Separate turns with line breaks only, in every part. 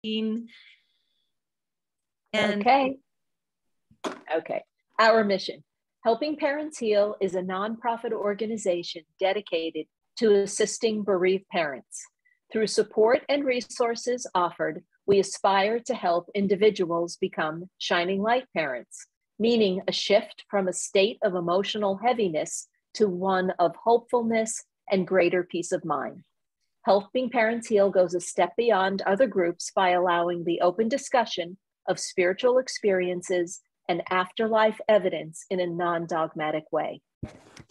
And
Okay. Our mission. Helping Parents Heal is a nonprofit organization dedicated to assisting bereaved parents. Through support and resources offered, we aspire to help individuals become shining light parents, meaning a shift from a state of emotional heaviness to one of hopefulness and greater peace of mind. Helping Parents Heal goes a step beyond other groups by allowing the open discussion of spiritual experiences and afterlife evidence in a non-dogmatic way.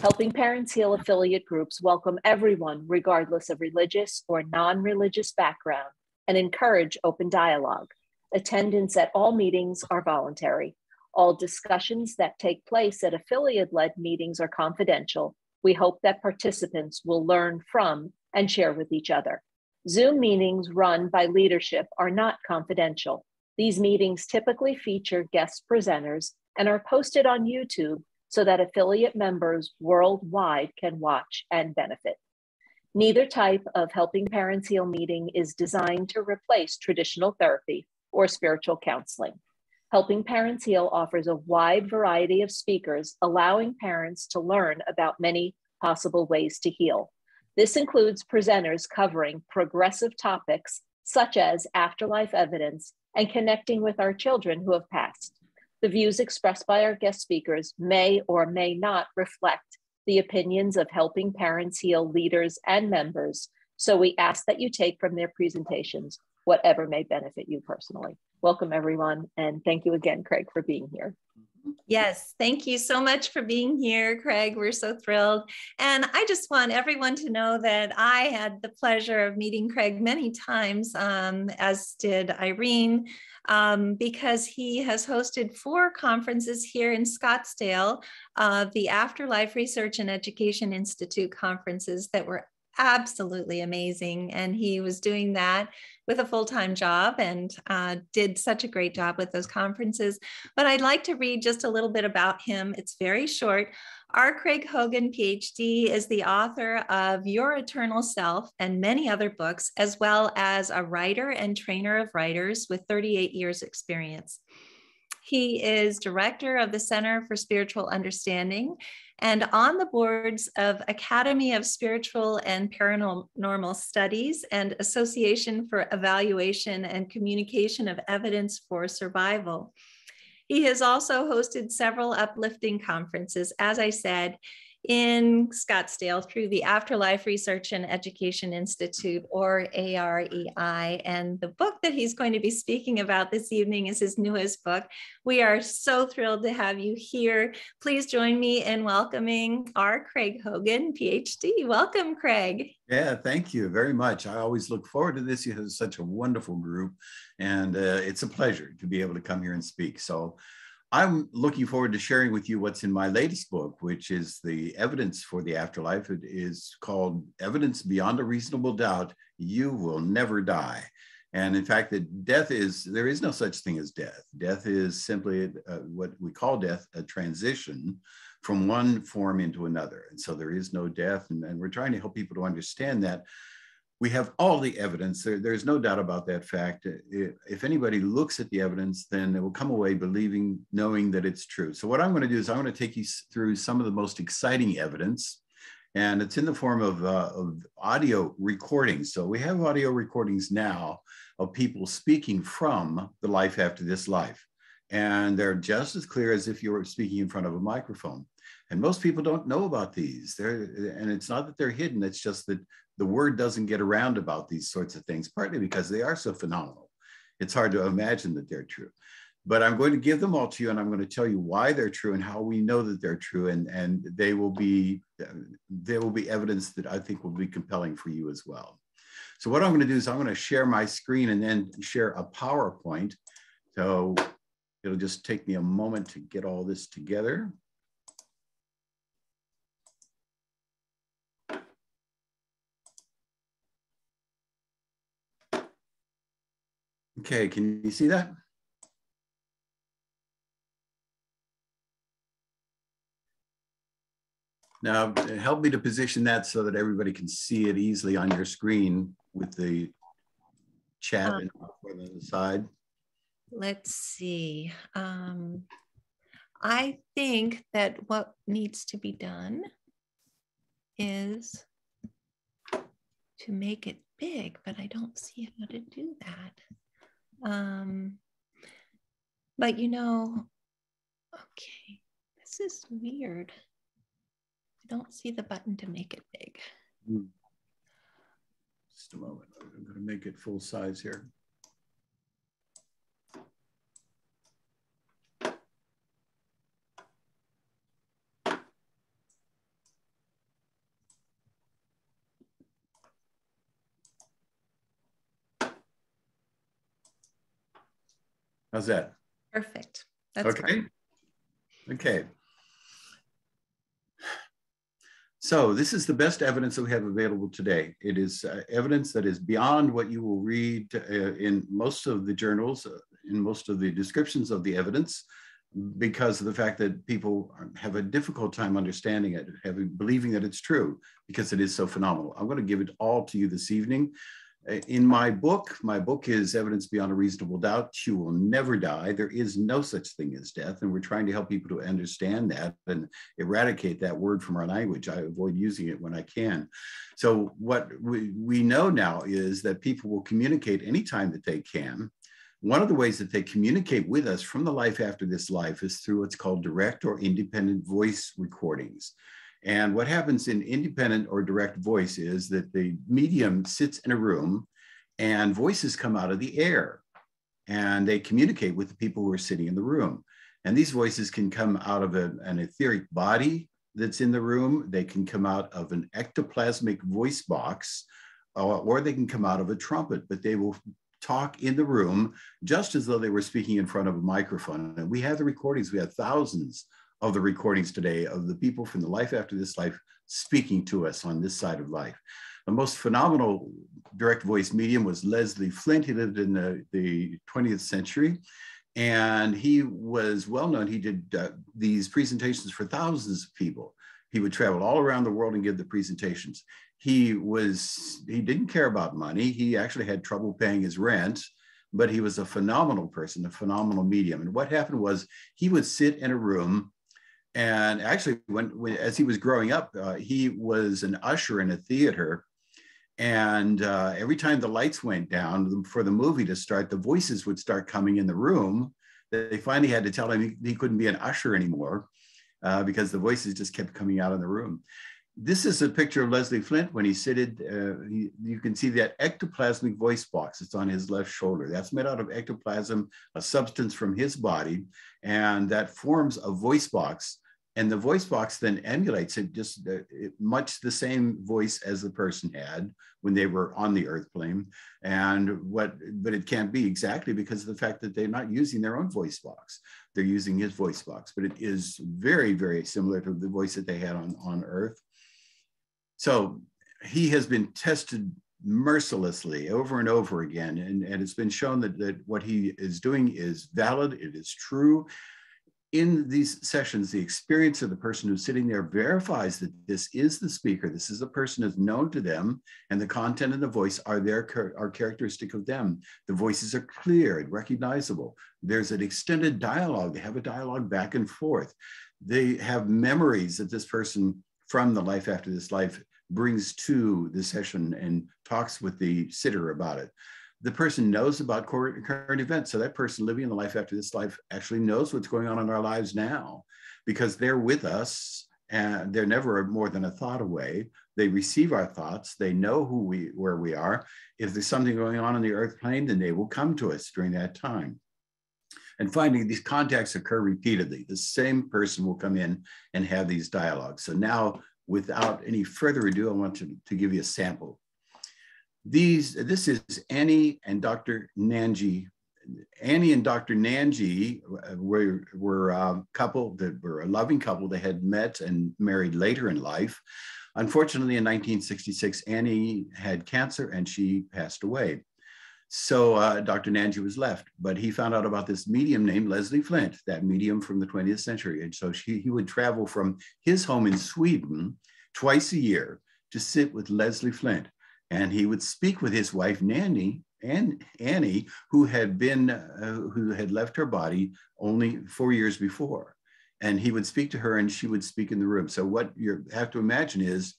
Helping Parents Heal affiliate groups welcome everyone, regardless of religious or non-religious background, and encourage open dialogue. Attendance at all meetings are voluntary. All discussions that take place at affiliate-led meetings are confidential. We hope that participants will learn from and share with each other. Zoom meetings run by leadership are not confidential. These meetings typically feature guest presenters and are posted on YouTube so that affiliate members worldwide can watch and benefit. Neither type of Helping Parents Heal meeting is designed to replace traditional therapy or spiritual counseling. Helping Parents Heal offers a wide variety of speakers, allowing parents to learn about many possible ways to heal. This includes presenters covering progressive topics such as afterlife evidence and connecting with our children who have passed. The views expressed by our guest speakers may or may not reflect the opinions of Helping Parents Heal leaders and members, so we ask that you take from their presentations whatever may benefit you personally. Welcome, everyone, and thank you again, Craig, for being here.
Yes, thank you so much for being here, Craig. We're so thrilled. And I just want everyone to know that I had the pleasure of meeting Craig many times, as did Irene, because he has hosted 4 conferences here in Scottsdale, the Afterlife Research and Education Institute conferences that were absolutely amazing. And he was doing that with a full-time job and did such a great job with those conferences. But I'd like to read just a little bit about him. It's very short. Our Craig Hogan, PhD, is the author of Your Eternal Self and many other books, as well as a writer and trainer of writers with 38 years experience. He is director of the Center for Spiritual Understanding and on the boards of Academy of Spiritual and Paranormal Studies and Association for Evaluation and Communication of Evidence for Survival. He has also hosted several uplifting conferences, as I said, in Scottsdale through the Afterlife Research and Education Institute, or AREI. And the book that he's going to be speaking about this evening is his newest book. We are so thrilled to have you here. Please join me in welcoming our Craig Hogan, PhD. Welcome, Craig.
Yeah, thank you very much. I always look forward to this. You have such a wonderful group, and it's a pleasure to be able to come here and speak. So I'm looking forward to sharing with you what's in my latest book, which is the evidence for the afterlife. It is called Evidence Beyond a Reasonable Doubt, You Will Never Die. And in fact, there is no such thing as death. Death is simply what we call death, a transition from one form into another. And so there is no death. And we're trying to help people to understand that. We have all the evidence. There's no doubt about that fact. If anybody looks at the evidence, then they will come away knowing that it's true. So what I'm going to do is I'm going to take you through some of the most exciting evidence, and it's in the form of audio recordings. So we have audio recordings now of people speaking from the life after this life. And they're just as clear as if you were speaking in front of a microphone. And most people don't know about these. And it's not that they're hidden, it's just that the word doesn't get around about these sorts of things, partly because they are so phenomenal. It's hard to imagine that they're true. But I'm going to give them all to you, and I'm going to tell you why they're true and how we know that they're true. And there will be evidence that I think will be compelling for you as well. So what I'm going to do is I'm going to share my screen and then share a PowerPoint. So it'll just take me a moment to get all this together. Okay, can you see that? Now, help me to position that so that everybody can see it easily on your screen with the chat and on the side?
Let's see. I think that what needs to be done is to make it big, but I don't see how to do that. But you know, okay, this is weird. I don't see the button to make it big.
Just a moment. I'm going to make it full size here. How's that?
Perfect. That's
okay.
perfect.
Okay. So this is the best evidence that we have available today. It is evidence that is beyond what you will read in most of the journals, in most of the descriptions of the evidence, because of the fact that people have a difficult time understanding it, believing that it's true, because it is so phenomenal. I'm going to give it all to you this evening. In my book is Evidence Beyond a Reasonable Doubt. You will never die. There is no such thing as death. And we're trying to help people to understand that and eradicate that word from our language. I avoid using it when I can. So what we know now is that people will communicate anytime that they can. One of the ways that they communicate with us from the life after this life is through what's called direct or independent voice recordings. And what happens in independent or direct voice is that the medium sits in a room and voices come out of the air and they communicate with the people who are sitting in the room. And these voices can come out of an etheric body that's in the room. They can come out of an ectoplasmic voice box, or they can come out of a trumpet, but they will talk in the room just as though they were speaking in front of a microphone. And we have the recordings. We have thousands of the recordings today of the people from the life after this life speaking to us on this side of life. The most phenomenal direct voice medium was Leslie Flint. He lived in the 20th century, and he was well known. He did these presentations for thousands of people. He would travel all around the world and give the presentations. He didn't care about money. He actually had trouble paying his rent, but he was a phenomenal person, a phenomenal medium. And what happened was he would sit in a room. And actually, as he was growing up, he was an usher in a theater. And every time the lights went down for the movie to start, the voices would start coming in the room. They finally had to tell him he couldn't be an usher anymore because the voices just kept coming out in the room. This is a picture of Leslie Flint when he seated. You can see that ectoplasmic voice box. It's on his left shoulder. That's made out of ectoplasm, a substance from his body, and that forms a voice box. And the voice box then emulates it, just much the same voice as the person had when they were on the earth plane. But it can't be exactly because of the fact that they're not using their own voice box. They're using his voice box, but it is very, very similar to the voice that they had on earth. So he has been tested mercilessly over and over again. And it's been shown that what he is doing is valid, it is true. In these sessions, the experience of the person who's sitting there verifies that this is the speaker, this is a person who's known to them, and the content and the voice are characteristic of them. The voices are clear and recognizable. There's an extended dialogue. They have a dialogue back and forth. They have memories that this person from the life after this life brings to the session and talks with the sitter about it. The person knows about current events. So that person living in the life after this life actually knows what's going on in our lives now because they're with us and they're never more than a thought away. They receive our thoughts. They know where we are. If there's something going on the earth plane, then they will come to us during that time. And finally, these contacts occur repeatedly. The same person will come in and have these dialogues. So now, without any further ado, I want to give you a sample. This is Annie and Dr. Nanji. Annie and Dr. Nanji were a couple that were a loving couple. They had met and married later in life. Unfortunately, in 1966, Annie had cancer and she passed away. So Dr. Nanji was left, but he found out about this medium named Leslie Flint, that medium from the 20th century. And so he would travel from his home in Sweden twice a year to sit with Leslie Flint. And he would speak with his wife, Nanny, Annie, who had left her body only 4 years before. And he would speak to her and she would speak in the room. So what you have to imagine is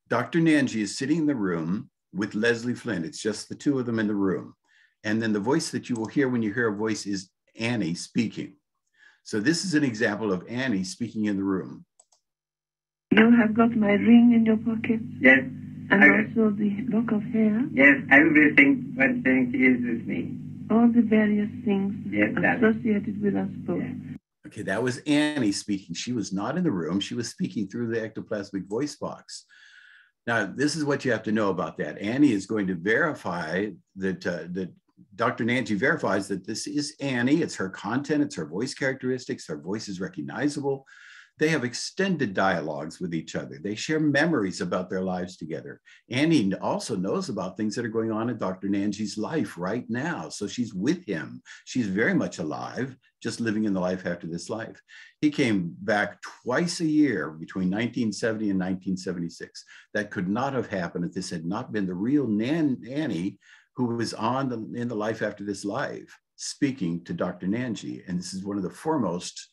Dr. Nanji is sitting in the room with Leslie Flint. It's just the two of them in the room. And then the voice that you will hear when you hear a voice is Annie speaking. So this is an example of Annie speaking in the room.
You have got my ring in your pocket?
Yes.
And also the lock of hair?
Yes, everything what thing is with me.
All the various things
Yes,
associated with us both.
Yes.
Okay, that was Annie speaking. She was not in the room. She was speaking through the ectoplasmic voice box. Now, this is what you have to know about that. Annie is going to verify that, that Dr. Nanji verifies that this is Annie. It's her content, it's her voice characteristics. Her voice is recognizable. They have extended dialogues with each other. They share memories about their lives together. Annie also knows about things that are going on in Dr. Nanji's life right now. So she's with him. She's very much alive, just living in the life after this life. He came back twice a year between 1970 and 1976. That could not have happened if this had not been the real Annie who was in the life after this life, speaking to Dr. Nanji. And this is one of the foremost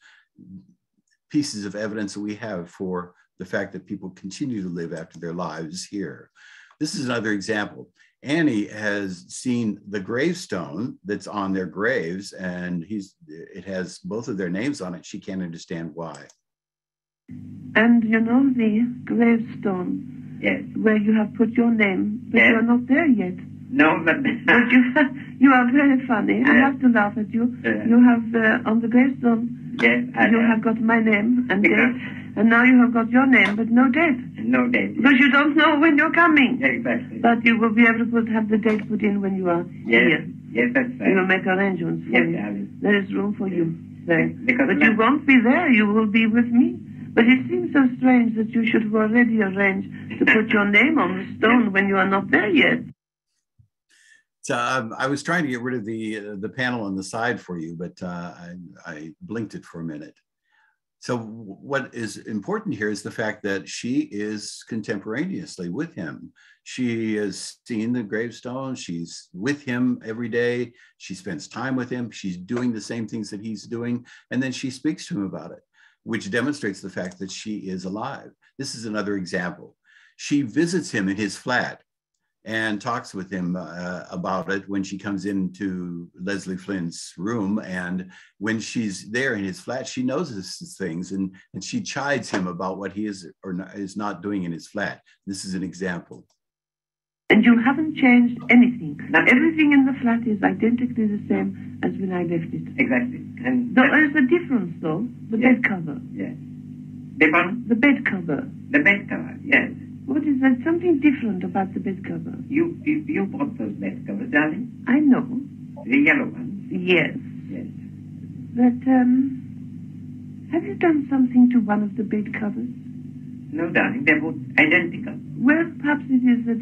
pieces of evidence that we have for the fact that people continue to live after their lives here. This is another example. Annie has seen the gravestone that's on their graves, and it has both of their names on it. She can't understand why.
And you know the gravestone?
Yes.
Where you have put your name, but
Yes.
you are not there yet.
No, but
But you are very funny. I have to laugh at you.
Yes.
You have on the gravestone,
yes,
you have got my name and date, and now you have got your name, but no date.
no date.
Because you don't know when you're coming.
Exactly.
But you will be able to have the date put in when you are
Yes.
here.
Yes, that's
We will
right.
make arrangements for
Yes,
you.
darling.
There is room for you there.
Because
But you won't be there. You will be with me. But it seems so strange that you should have already arranged to put your name on the stone when you are not there yet.
So I was trying to get rid of the panel on the side for you, but I blinked it for a minute. So what is important here is the fact that she is contemporaneously with him. She has seen the gravestone. She's with him every day. She spends time with him. She's doing the same things that he's doing. And then she speaks to him about it, which demonstrates the fact that she is alive. This is another example. She visits him in his flat and talks with him about it when she comes into Leslie Flint's room. And when she's there in his flat, she notices things and she chides him about what he is or is not doing in his flat. This is an example.
And you haven't changed anything. Now, everything in the flat is identically the same as when I left it.
Exactly. And
There is a difference, though. The
Yes.
bed cover.
yes. The one,
The bed cover.
the bed cover. Yes.
What is that? Something different about the bed cover.
You bought those bed covers, darling.
I know.
The yellow ones.
Yes.
Yes.
But, have you done something to one of the bed covers?
No, darling. They're both identical.
Well, perhaps it is that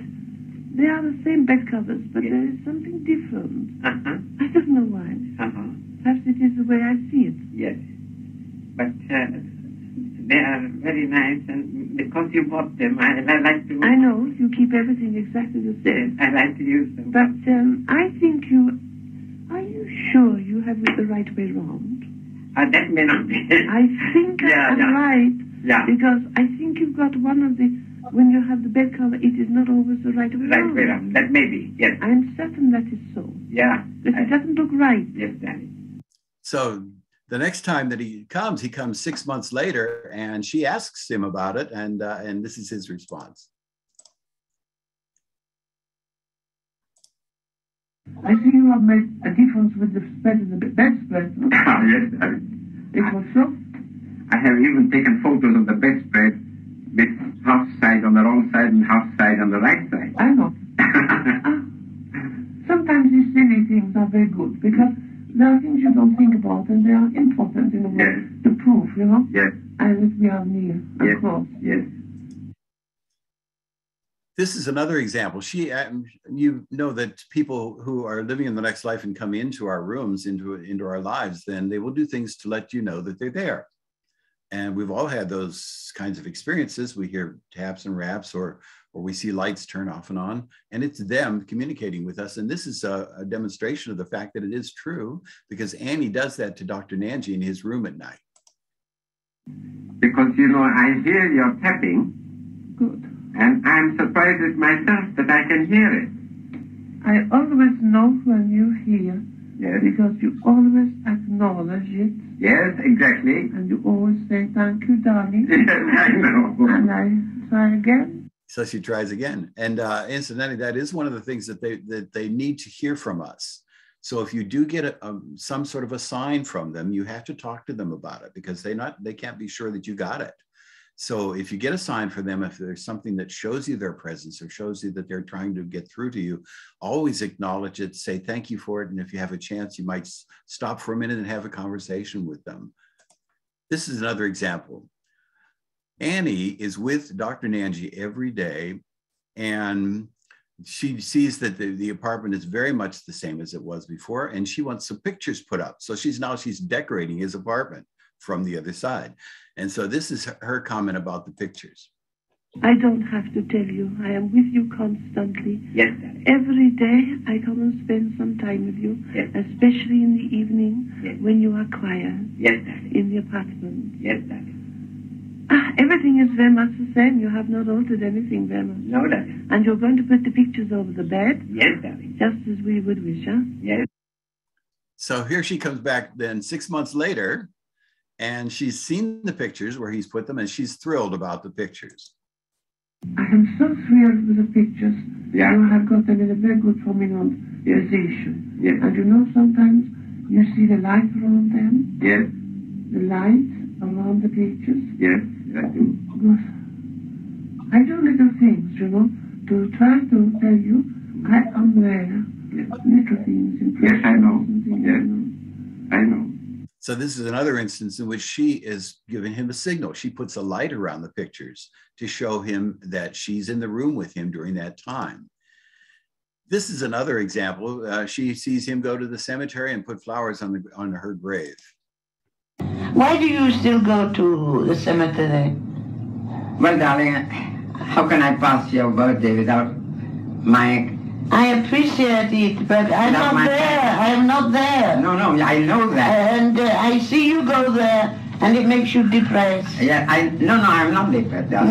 they are the same bed covers, but
Yes.
there is something different.
Uh-huh.
I don't know why.
Uh-huh.
Perhaps it is the way I see it.
Yes. But they are very nice, and because you bought them, I like to...
I know you keep everything exactly the
Yes,
same.
I like to use them.
But I think are you sure you have it the right way round?
That may not be.
I think
Yeah,
I'm
yeah.
right.
Yeah.
Because I think you've got one of the, when you have the bed cover, it is not always the right way
Right
round.
way around. That may be. Yes.
I'm certain that is so.
Yeah.
But it doesn't look right.
Yes, darling.
So the next time that he comes 6 months later, and she asks him about it, and this is his response.
I see you have made a difference with the spread of the bedspread.
Yes, darling.
It was so.
I have even taken photos of the bedspread with half side on the wrong side and half side on the right side.
I know. Sometimes these silly things are very good because there are things you don't think about and they are important in a way
Yes.
to prove, you know.
Yes,
And that we are near, of
yes,
course.
yes.
This is another example. You know that people who are living in the next life and come into our rooms, into our lives, then they will do things to let you know that they're there. And we've all had those kinds of experiences. We hear taps and raps, or or we see lights turn off and on, and it's them communicating with us. And this is a demonstration of the fact that it is true, because Annie does that to Dr. Nanji in his room at night.
Because, you know, I hear your tapping.
Good.
And I'm surprised at myself that I can hear it.
I always know when you hear,
Yes.
because you always acknowledge it,
Yes, exactly.
and you always say, thank you, darling.
Yes, I know.
And I try again.
So she tries again. And incidentally, that is one of the things that they need to hear from us. So if you do get some sort of a sign from them, you have to talk to them about it, because they can't be sure that you got it. So if you get a sign from them, if there's something that shows you their presence or shows you that they're trying to get through to you, always acknowledge it, say thank you for it. And if you have a chance, you might stop for a minute and have a conversation with them. This is another example. Annie is with Dr. Nanji every day, and she sees that the apartment is very much the same as it was before, and she wants some pictures put up. So she's decorating his apartment from the other side. And so this is her comment about the pictures.
I don't have to tell you, I am with you constantly.
Yes, Daddy.
Every day I come and spend some time with you,
Yes.
especially in the evening
Yes.
when you are quiet
Yes, Daddy.
in the apartment.
Yes, Daddy.
Everything is very much the same. You have not altered anything very much.
No, Daddy.
And you're going to put the pictures over the bed,
Yes, Daddy.
just as we would wish, huh?
Yes.
So here she comes back then 6 months later, and she's seen the pictures where he's put them, and she's thrilled about the pictures.
I am so thrilled with the pictures.
Yeah.
You have got them in a very good prominent position.
Yes.
And you know, sometimes you see the light around them,
Yes.
the light around the pictures.
Yes. I do.
Good. I do little things, you know, to try to tell you I am there.
Yes.
Little things.
Yes, I know.
Things,
Yes.
you know.
I know.
So this is another instance in which she is giving him a signal. She puts a light around the pictures to show him that she's in the room with him during that time. This is another example. She sees him go to the cemetery and put flowers on her grave.
Why do you still go to the cemetery?
Well, darling, how can I pass your birthday without my...
I appreciate it, but I'm
Without
not
my
there.
family.
I am not there.
No, I know that.
And I see you go there, and it makes you depressed.
Yeah, No, I'm not depressed, darling.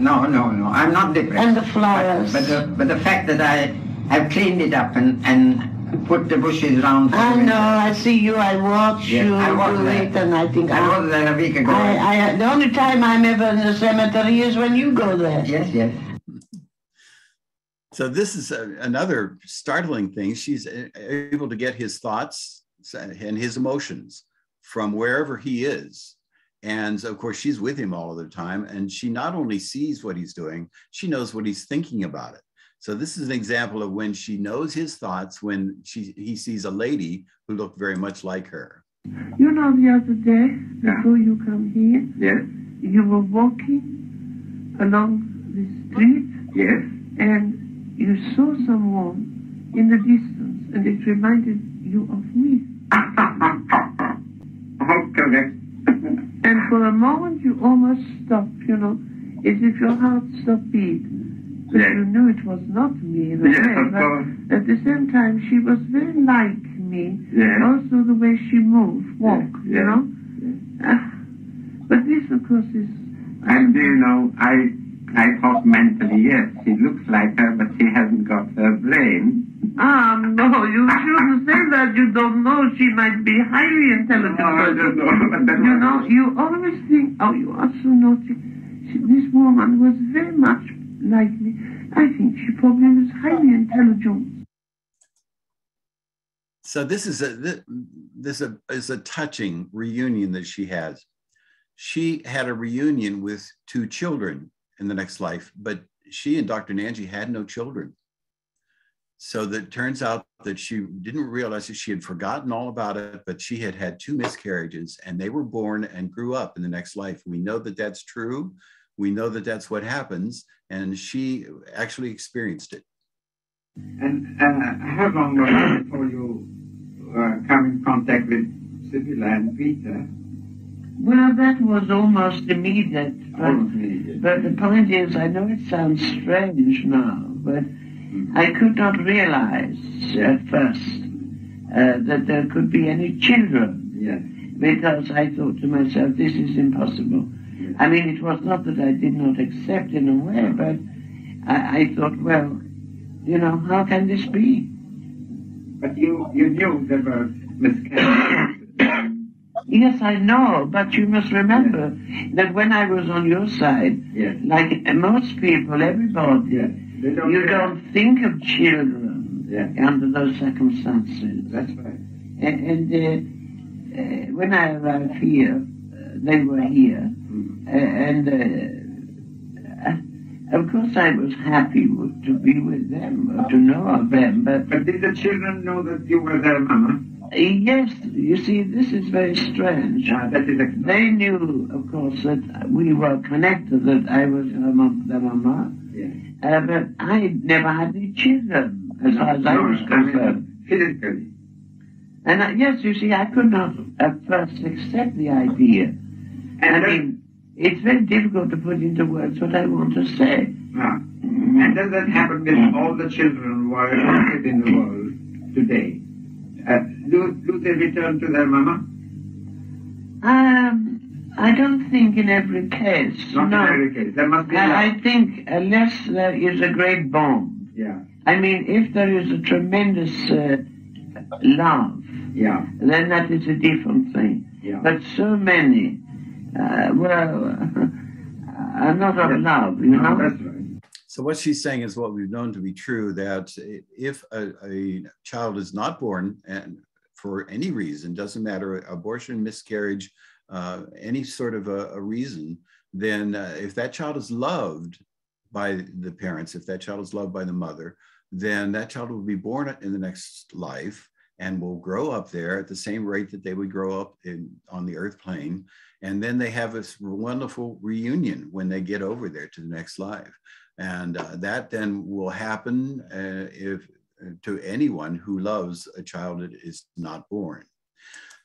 No?
No, I'm not depressed.
And the flowers.
But the fact that I have cleaned it up and put the bushes around...
I know, I see you, I watch
Yes,
you
I was
do
there.
it, and I think...
I was there a week ago.
The only time I'm ever in the cemetery is when you go there.
Yes.
So this is another startling thing. She's able to get his thoughts and his emotions from wherever he is. And of course, she's with him all of the time. And she not only sees what he's doing, she knows what he's thinking about it. So this is an example of when she knows his thoughts, when he sees a lady who looked very much like her.
You know, the other day, before you come here,
Yes.
you were walking along the street,
Yes.
and you saw someone in the distance, and it reminded you of me.
Oh, correct.
And for a moment, you almost stopped, you know, as if your heart stopped beating. But
Yes.
you knew it was not me in a
Yes,
way.
of
But
course.
at the same time, she was very like me.
Yes.
Also the way she walked, you
Yes.
know. But this, of course, is...
And do you know, I thought mentally, yes, she looks like her, but she hasn't got her brain.
No, you shouldn't say that. You don't know. She might be highly intelligent.
I don't know.
You know, you always think, oh, you are so naughty. This woman was very much like me. I think she probably was highly intelligent.
So this is a touching reunion that she has. She had a reunion with 2 children in the next life, but she and Dr. Nanji had no children. So that turns out that she didn't realize that she had forgotten all about it, but she had had 2 miscarriages, and they were born and grew up in the next life. We know that that's true. We know that that's what happens, and she actually experienced it.
And how long was it before you come in contact with Sibylla and Peter?
Well, that was almost immediate. But the point is, I know it sounds strange now, but I could not realize at first that there could be any children.
Yes.
Because I thought to myself, this is impossible.
Yes.
I mean, it was not that I did not accept in a way, but I thought, well, you know, how can this be?
But you knew there were miscarriages.
Yes, I know, but you must remember that when I was on your side,
Yes.
like most people, everybody,
Yes. They don't
you
realize.
don't think of children
Yes.
under those circumstances.
That's right.
And when I arrived here, they were here, of course I was happy to be with them, or to know of them, but
But did the children know that you were their mama?
yes, you see, this is very strange.
That is extraordinary.
They knew, of course, that we were connected, that I was their mama,
Yes.
but I never had any children, as far as I was concerned.
Physically.
And yes, you see, I could not at first accept the idea. I mean, it's very difficult to put into words what I want to say.
And does that happen with all the children who are located in the world today? Do they return to their mama?
I don't think in every case.
Not
no.
in every case. There must be
I think unless there is a great bond.
Yeah.
I mean, if there is a tremendous love,
Yeah.
then that is a different thing.
Yeah.
But so many, are not of love, you know?
That's right.
So what she's saying is what we've known to be true, that if a child is not born, and for any reason, doesn't matter, abortion, miscarriage, any sort of a reason, then if that child is loved by the parents, if that child is loved by the mother, then that child will be born in the next life and will grow up there at the same rate that they would grow up on the earth plane. And then they have this wonderful reunion when they get over there to the next life. And that then will happen if to anyone who loves a child that is not born.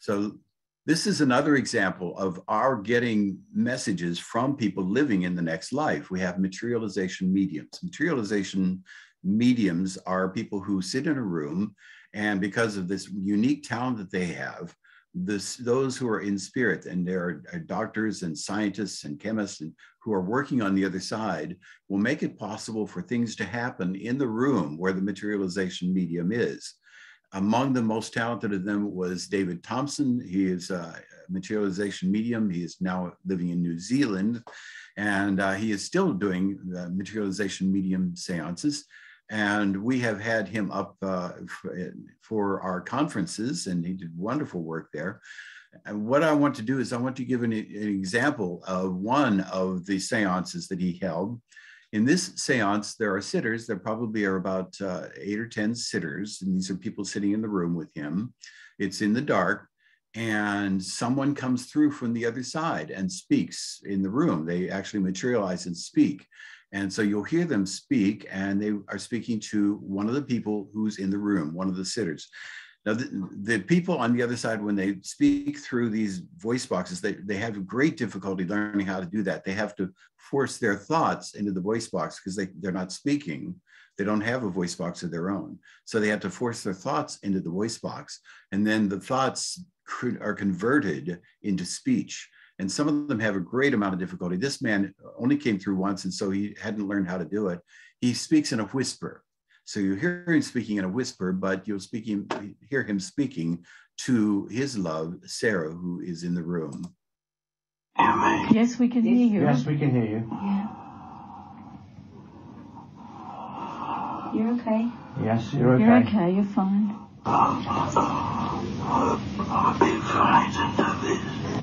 So this is another example of our getting messages from people living in the next life. We have materialization mediums. Materialization mediums are people who sit in a room, and because of this unique talent that they have, those who are in spirit, and there are doctors and scientists and chemists who are working on the other side, will make it possible for things to happen in the room where the materialization medium is. Among the most talented of them was David Thompson. He is a materialization medium. He is now living in New Zealand, and he is still doing materialization medium seances. And we have had him up for our conferences, and he did wonderful work there. And what I want to do is I want to give an example of one of the seances that he held. In this seance, there are sitters. There probably are about 8 or 10 sitters, and these are people sitting in the room with him. It's in the dark, and someone comes through from the other side and speaks in the room. They actually materialize and speak. And so you'll hear them speak, and they are speaking to one of the people who's in the room, one of the sitters. Now, the people on the other side, when they speak through these voice boxes, they have great difficulty learning how to do that. They have to force their thoughts into the voice box because they're not speaking. They don't have a voice box of their own. So they have to force their thoughts into the voice box. And then the thoughts are converted into speech. And some of them have a great amount of difficulty. This man only came through once, and so he hadn't learned how to do it. He speaks in a whisper. So you hear him speaking in a whisper, but you'll hear him speaking to his love, Sarah, who is in the room.
Yes, we can hear you.
Yes, we can hear you.
Yeah. You're okay.
Yes, you're okay.
You're okay, you're fine.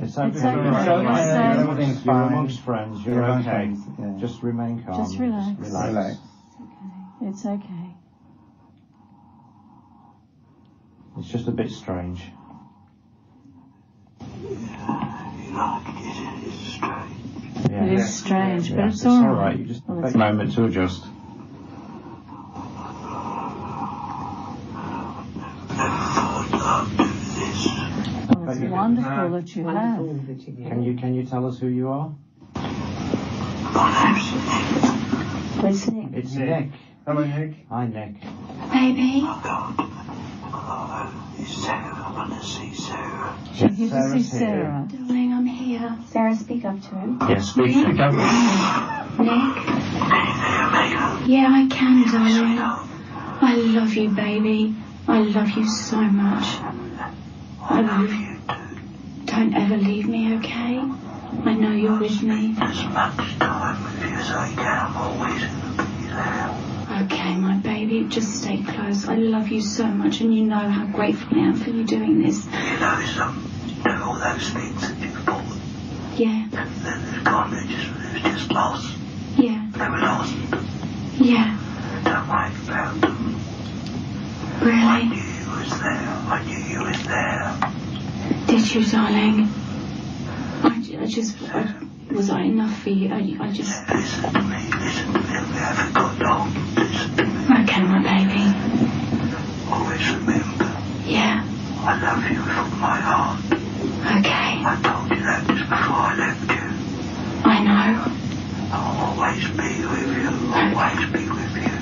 It's okay.
It's okay.
Everything's fine. You're amongst friends. You're okay.
Friends, yeah.
Just remain calm.
Just relax.
Relax.
It's okay.
It's just a bit strange. Yeah.
It is strange,
Yeah,
but it's
all
all
right. You just
Well,
take a moment to adjust.
It's wonderful that you have.
Can you tell us who you are?
It's Nick.
It's Nick.
Hello, Nick.
Hi, Nick.
Baby. She's here to see Sarah. Darling, I'm here. Sarah, speak up to him.
Yes, speak up.
Nick? Yeah, I can, darling. I love you, baby. I love you so much. I love you. Don't ever leave me, okay? I know you're with me.
As much time with you as I can, I'm always going to be there.
Okay, my baby, just stay close. I love you so much, and you know how grateful I am for you doing this.
You know, you know all those things that you've bought.
Yeah.
They're gone, they're just lost.
Yeah.
They were lost.
Yeah.
Don't worry about them.
Really?
I knew you was there. I knew you was there.
Did you, darling? Was I enough for you? I just...
Listen to me, we haven't got long. Listen to me.
Okay, my baby.
Always remember.
Yeah.
I love you with all my heart.
Okay.
I told you that just before I left you.
I know.
I'll always be with you. Always be with you.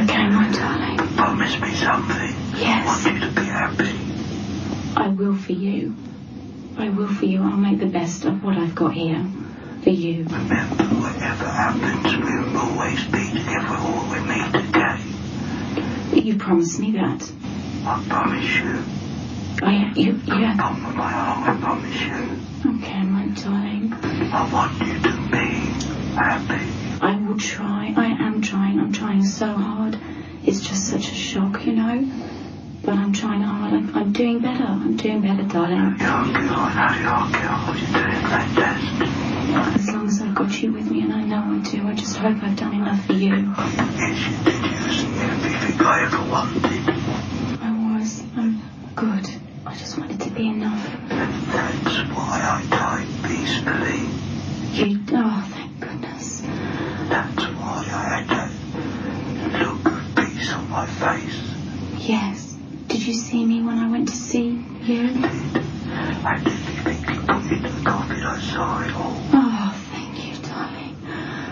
Okay, my darling.
Promise me something.
Yes.
I want you to be happy.
I will for you. I will for you. I'll make the best of what I've got here. For you.
Remember, whatever happens, we'll always be together or we meet again.
You promised me that.
I promise you.
Yeah.
Come with my arm, I promise you.
Okay, my darling.
I want you to be happy.
I will try. I am trying. I'm trying so hard. It's just such a shock, you know. But I'm trying hard. I'm doing better. I'm doing better, darling.
You're good. I know you're good. You're doing fantastic.
As long as I've got you with me, and I know I do, I just hope I've done enough for you.
Yes, you did. You was everything I ever wanted.
I was. I'm good. I just wanted to be enough.
That's why I died peacefully.
Oh, thank goodness.
That's why I had that look of peace on my face.
Yes. Did you see me when I went to see you?
I didn't think you put into the coffin. I saw it all.
Oh, thank you, darling.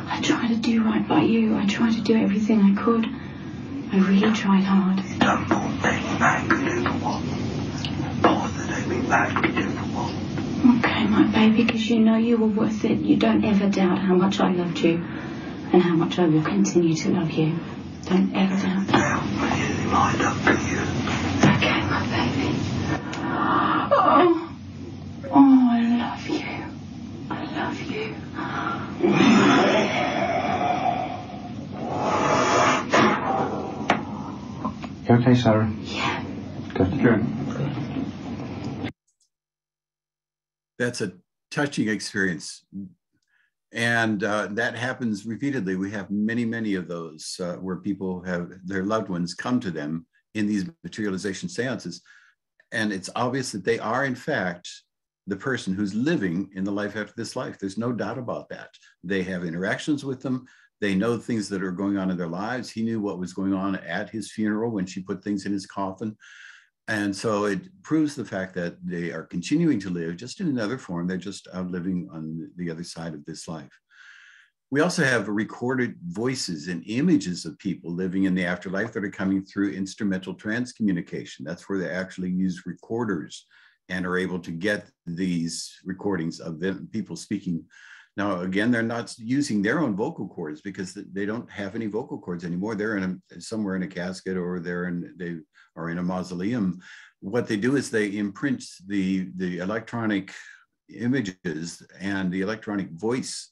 I tried to do right by you. I tried to do everything I could. I really tried hard.
You done more than any man could ever want. More than any man could ever want.
Okay, my baby, because you know you were worth it. You don't ever doubt how much I loved you and how much I will continue to love you. Don't ever doubt that.
I really lined up for you.
Okay, my baby. Oh, I love you. I love you.
You okay, Sarah?
Yeah.
Good.
That's a touching experience. And that happens repeatedly. We have many of those where people have their loved ones come to them in these materialization seances. And it's obvious that they are, in fact, the person who's living in the life after this life. There's no doubt about that. They have interactions with them. They know things that are going on in their lives. He knew what was going on at his funeral when she put things in his coffin. And so it proves the fact that they are continuing to live just in another form. They're just living on the other side of this life. We also have recorded voices and images of people living in the afterlife that are coming through instrumental transcommunication. That's where they actually use recorders and are able to get these recordings of them, people speaking. Now, again, they're not using their own vocal cords because they don't have any vocal cords anymore. They're somewhere in a casket, or they are in a mausoleum. What they do is they imprint the electronic images and the electronic voice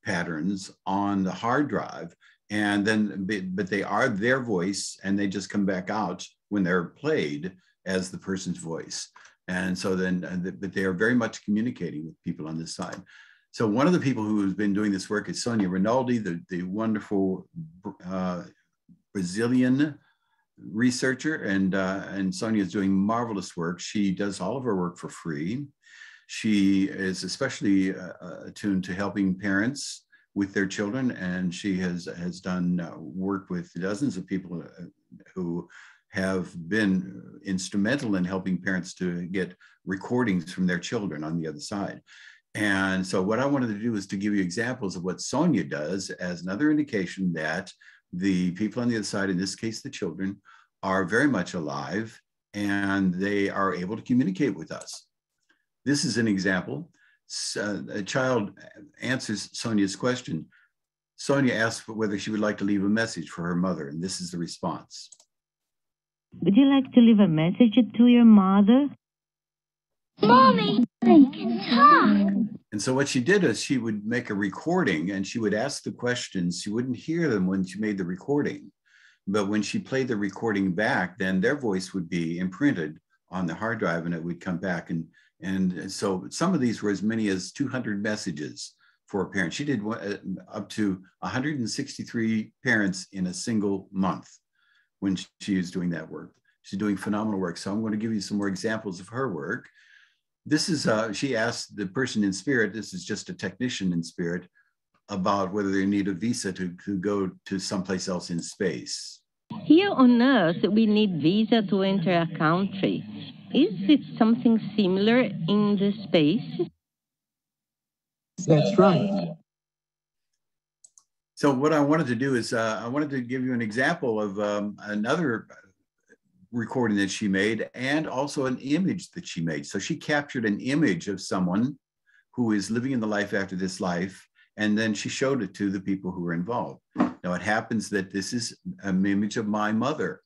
patterns on the hard drive, and then, but they are their voice, and they just come back out when they're played as the person's voice. And so then, but they are very much communicating with people on this side. So one of the people who has been doing this work is Sonia Rinaldi, the wonderful Brazilian researcher, and Sonia is doing marvelous work. She does all of her work for free. She is especially attuned to helping parents with their children, and she has done work with dozens of people who have been instrumental in helping parents to get recordings from their children on the other side. And so what I wanted to do is to give you examples of what Sonia does as another indication that the people on the other side, in this case, the children, are very much alive and they are able to communicate with us. This is an example. A child answers Sonia's question. Sonia asks whether she would like to leave a message for her mother, and this is the response.
Would you like to leave a message to your mother?
Mommy, I can talk.
And so what she did is she would make a recording and she would ask the questions. She wouldn't hear them when she made the recording, but when she played the recording back, then their voice would be imprinted on the hard drive and it would come back. And so some of these were as many as 200 messages for a parent. She did up to 163 parents in a single month when she is doing that work. She's doing phenomenal work. So I'm going to give you some more examples of her work. This is, she asked the person in spirit, this is just a technician in spirit, about whether they need a visa to go to someplace else in space.
Here on Earth, we need visa to enter a country. Is it something similar in the space?
That's right.
So what I wanted to do is I wanted to give you an example of another recording that she made and also an image that she made. So she captured an image of someone who is living in the life after this life, and then she showed it to the people who were involved. Now it happens that this is an image of my mother.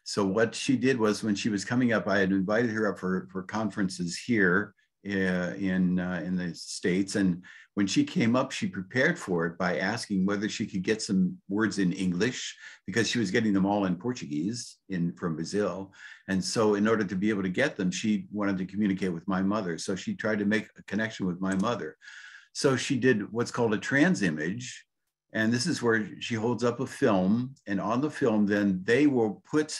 So what she did was when she was coming up, I had invited her up for conferences here in the States. And when she came up, she prepared for it by asking whether she could get some words in English, because she was getting them all in Portuguese from Brazil. And so in order to be able to get them, she wanted to communicate with my mother. So she tried to make a connection with my mother. So she did what's called a trans image. And this is where she holds up a film, and on the film, then they will put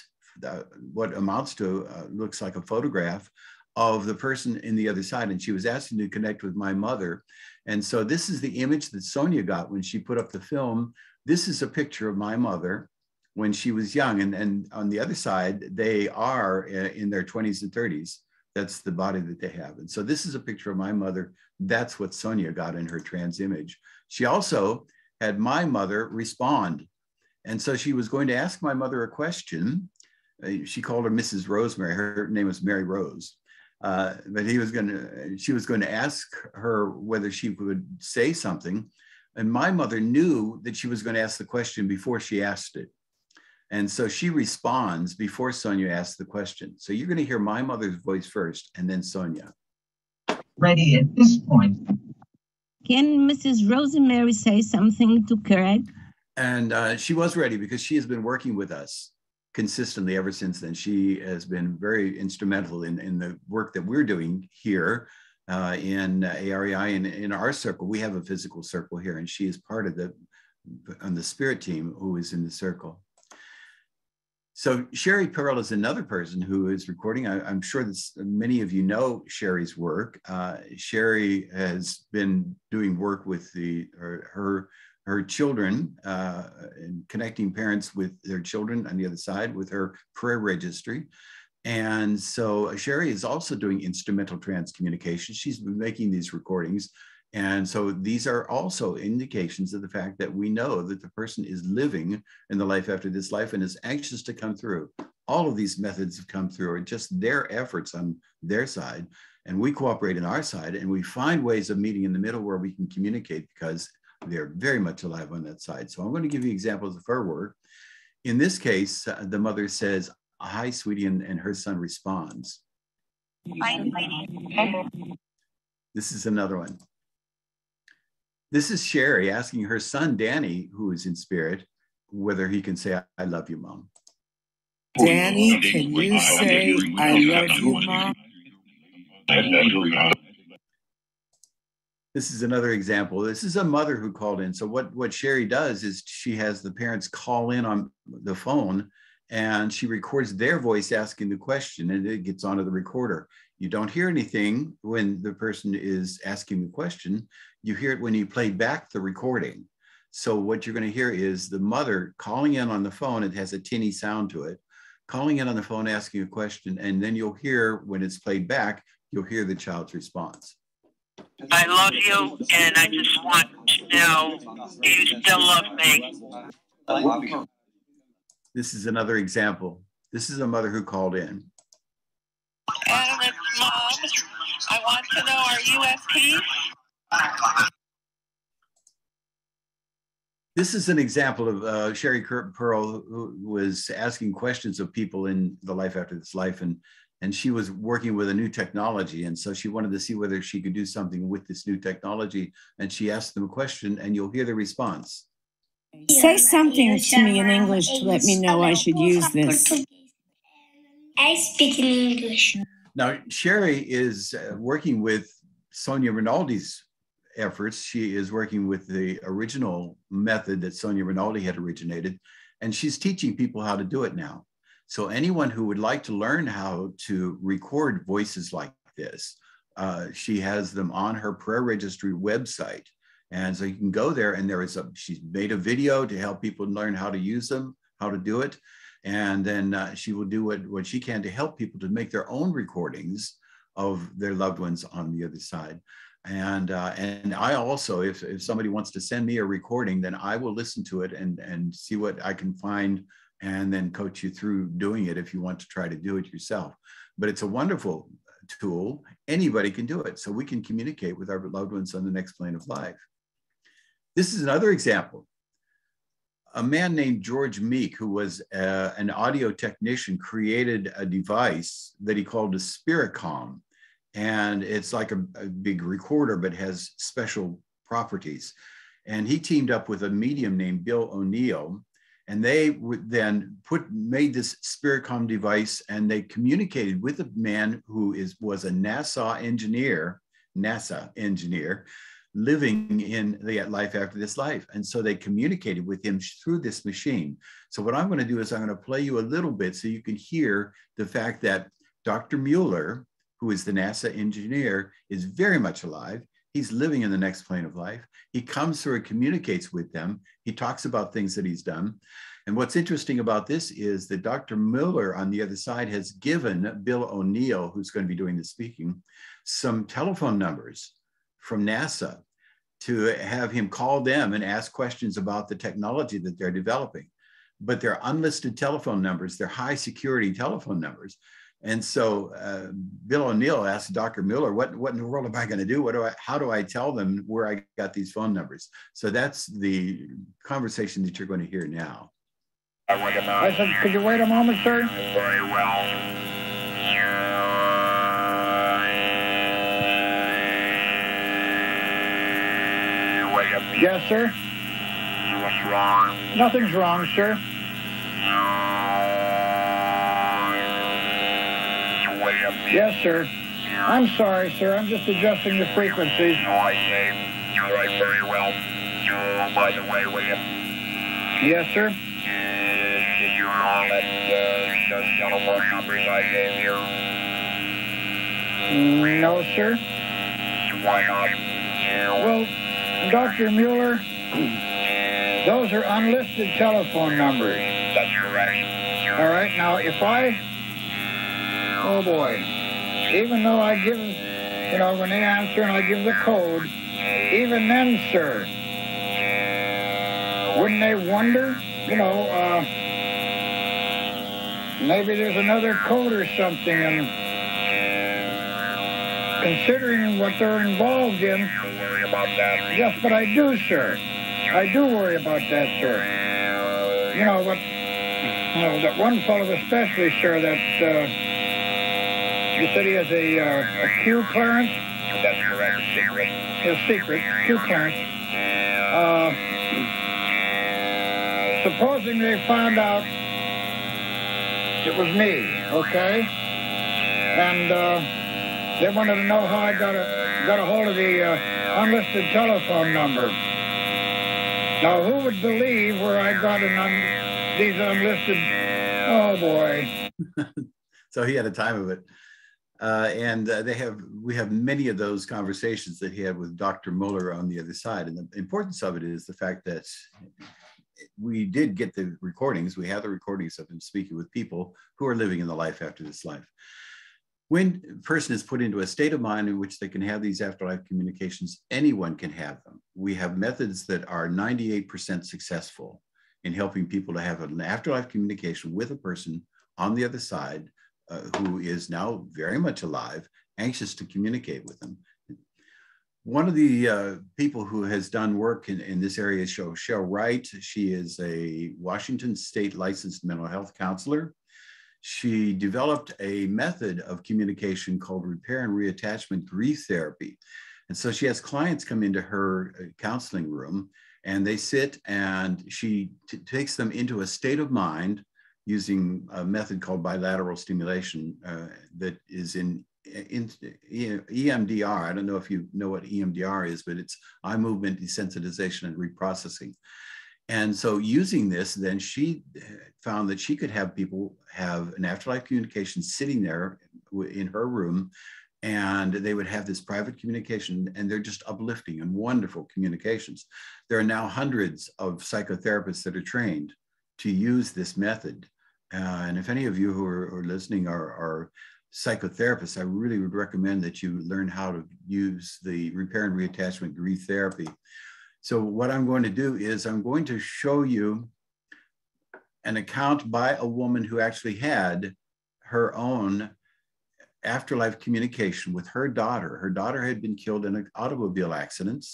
what amounts to, looks like a photograph of the person in the other side. And she was asking to connect with my mother. And so this is the image that Sonia got when she put up the film. This is a picture of my mother when she was young. And on the other side, they are in their 20s and 30s. That's the body that they have. And so this is a picture of my mother. That's what Sonia got in her trans image. She also had my mother respond. And so she was going to ask my mother a question. She called her Mrs. Rosemary. Her name was Mary Rose. But she was going to ask her whether she would say something. And my mother knew that she was going to ask the question before she asked it. And so she responds before Sonia asks the question. So you're going to hear my mother's voice first and then Sonia.
Ready at this point.
Can Mrs. Rosemary say something to Craig?
And she was ready because she has been working with us consistently ever since then. She has been very instrumental in the work that we're doing here in AREI and in our circle. We have a physical circle here, and she is part of the spirit team who is in the circle. So Sherry Perel is another person who is recording. I'm sure that many of you know Sherry's work. Sherry has been doing work with her children and connecting parents with their children on the other side with her prayer registry. And so Sherry is also doing instrumental transcommunication. She's been making these recordings. And so these are also indications of the fact that we know that the person is living in the life after this life and is anxious to come through. All of these methods have come through, and just their efforts on their side. And we cooperate on our side, and we find ways of meeting in the middle where we can communicate because they're very much alive on that side. So I'm going to give you examples of her work. In this case, the mother says, "Hi, sweetie," and her son responds.
Hi, sweetie.
This is another one. This is Sherry asking her son, Danny, who is in spirit, whether he can say, "I love you, Mom."
Danny, can you say, "I love you, Mom"?
This is another example. This is a mother who called in. So what Sherry does is she has the parents call in on the phone, and she records their voice asking the question, and it gets onto the recorder. You don't hear anything when the person is asking the question. You hear it when you play back the recording. So what you're going to hear is the mother calling in on the phone. It has a tinny sound to it. calling in on the phone, asking a question, and then you'll hear, when it's played back, you'll hear the child's response.
I love you, and I just want to know, do you still love me?
This is another example. This is a mother who called in.
Adam, it's Mom. I want to know, are you at peace?
This is an example of Sherry Pearl, who was asking questions of people in the life after this life, and she was working with a new technology, and so she wanted to see whether she could do something with this new technology, and she asked them a question, and you'll hear the response.
Say something to me in English to let me know I should use this.
I speak in English.
Now, Sherry is working with Sonia Rinaldi's efforts. She is working with the original method that Sonia Rinaldi had originated, and she's teaching people how to do it now. So anyone who would like to learn how to record voices like this, she has them on her prayer registry website. And so you can go there, and she's made a video to help people learn how to use them, how to do it. And then she will do what she can to help people to make their own recordings of their loved ones on the other side. And I also, if somebody wants to send me a recording, then I will listen to it and see what I can find, and then coach you through doing it if you want to try to do it yourself. But it's a wonderful tool. Anybody can do it. So we can communicate with our loved ones on the next plane of life. This is another example. A man named George Meek, who was an audio technician, created a device that he called a Spiritcom. And it's like a big recorder, but has special properties. And he teamed up with a medium named Bill O'Neill, and they would then made this Spiritcom device, and they communicated with a man who was a NASA engineer, living in the life after this life. And so they communicated with him through this machine. So what I'm going to do is I'm going to play you a little bit so you can hear the fact that Dr. Mueller, who is the NASA engineer, is very much alive. He's living in the next plane of life. He comes through and communicates with them. He talks about things that he's done. And what's interesting about this is that Dr. Mueller on the other side has given Bill O'Neill, who's going to be doing the speaking, some telephone numbers from NASA to have him call them and ask questions about the technology that they're developing. But they're unlisted telephone numbers. They're high security telephone numbers. And so Bill O'Neill asked Dr. Mueller, what in the world am I going to do? How do I tell them where I got these phone numbers? So that's the conversation that you're going to hear now.
I said, could you wait a moment, sir?
Very well.
Yes, sir.
What's wrong?
Nothing's wrong, sir. Yes, sir. I'm sorry, sir. I'm just adjusting the frequencies.
Oh, I see. All right, very well. By the way, will you?
Yes, sir.
Did you know that those telephone numbers I gave you?
No, sir.
Why not?
Well, Dr. Mueller, those are unlisted telephone numbers.
That's correct.
All right, now if oh boy, even though I give, when they answer and I give the code, even then, sir, wouldn't they wonder, maybe there's another code or something, and considering what they're involved in,
about that.
Yes, but I do, sir. I do worry about that, sir. That one fellow especially, sir, that you said he has a Q clearance?
That's correct. Secret.
His secret, Q clearance. Supposing they found out it was me, okay? And they wanted to know how I got a hold of the unlisted telephone number. Now, who would believe where I got these unlisted? Oh boy!
So he had a time of it, and we have many of those conversations that he had with Dr. Mueller on the other side. And the importance of it is the fact that we did get the recordings. We have the recordings of him speaking with people who are living in the life after this life. When a person is put into a state of mind in which they can have these afterlife communications, anyone can have them. We have methods that are 98% successful in helping people to have an afterlife communication with a person on the other side who is now very much alive, anxious to communicate with them. One of the people who has done work in this area is Cheryl Wright. She is a Washington State licensed mental health counselor. She developed a method of communication called repair and reattachment grief therapy. And so she has clients come into her counseling room and they sit and she takes them into a state of mind using a method called bilateral stimulation that is in EMDR. I don't know if you know what EMDR is, but it's eye movement desensitization and reprocessing. And so using this, then she found that she could have people have an afterlife communication sitting there in her room, and they would have this private communication, and they're just uplifting and wonderful communications. There are now hundreds of psychotherapists that are trained to use this method. And if any of you who are listening are psychotherapists, I really would recommend that you learn how to use the repair and reattachment grief therapy. So what I'm going to do is I'm going to show you an account by a woman who actually had her own afterlife communication with her daughter. Her daughter had been killed in an automobile accident.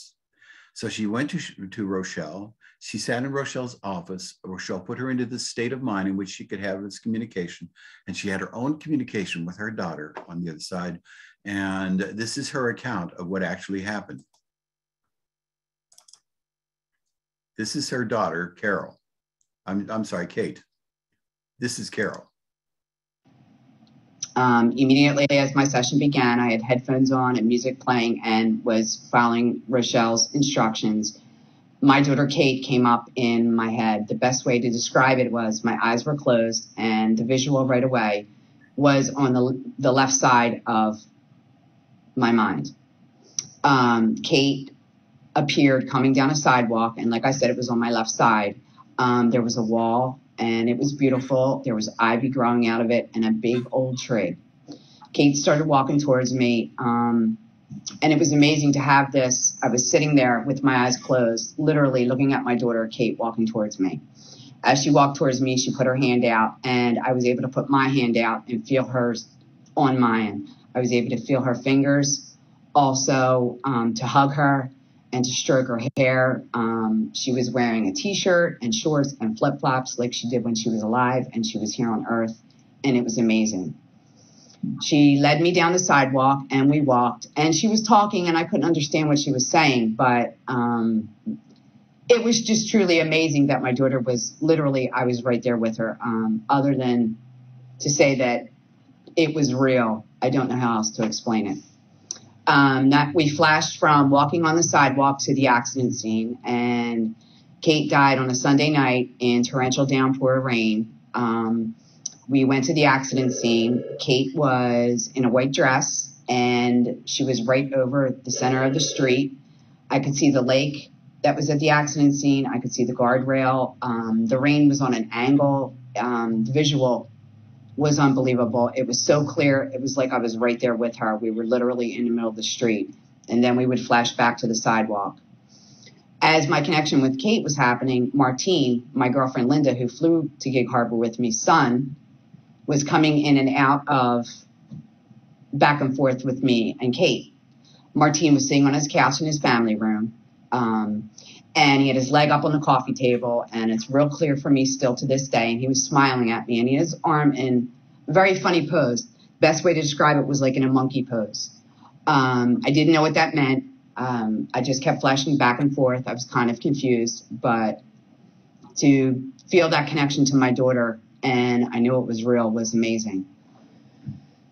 So she went to Rochelle. She sat in Rochelle's office. Rochelle put her into this state of mind in which she could have this communication. And she had her own communication with her daughter on the other side. And this is her account of what actually happened. This is her daughter, Carol. I'm sorry, Kate. This is Carol.
Immediately as my session began, I had headphones on and music playing and was following Rochelle's instructions. My daughter, Kate, came up in my head. The best way to describe it was my eyes were closed and the visual right away was on the left side of my mind. Kate appeared coming down a sidewalk, and like I said, it was on my left side. There was a wall, and it was beautiful. There was ivy growing out of it and a big old tree. Kate started walking towards me, and it was amazing to have this. I was sitting there with my eyes closed, literally looking at my daughter, Kate, walking towards me. As she walked towards me, she put her hand out, and I was able to put my hand out and feel hers on mine. I was able to feel her fingers, also to hug her and to stroke her hair. She was wearing a t-shirt and shorts and flip-flops like she did when she was alive and she was here on Earth, and it was amazing. She led me down the sidewalk and we walked, and she was talking and I couldn't understand what she was saying, but it was just truly amazing that my daughter was literally, I was right there with her. Other than to say that it was real, I don't know how else to explain it. We flashed from walking on the sidewalk to the accident scene, and Kate died on a Sunday night in torrential downpour rain. We went to the accident scene. Kate was in a white dress, and she was right over the center of the street. I could see the lake that was at the accident scene. I could see the guardrail. The rain was on an angle. The visual was unbelievable. It was so clear. It was like I was right there with her. We were literally in the middle of the street. And then we would flash back to the sidewalk. As my connection with Kate was happening, Martine, my girlfriend Linda, who flew to Gig Harbor with me, son, was coming in and out of back and forth with me and Kate. Martine was sitting on his couch in his family room. And he had his leg up on the coffee table, and it's real clear for me still to this day. And he was smiling at me, and he had his arm in a very funny pose. Best way to describe it was like in a monkey pose. I didn't know what that meant. I just kept flashing back and forth. I was kind of confused, but to feel that connection to my daughter, and I knew it was real, was amazing.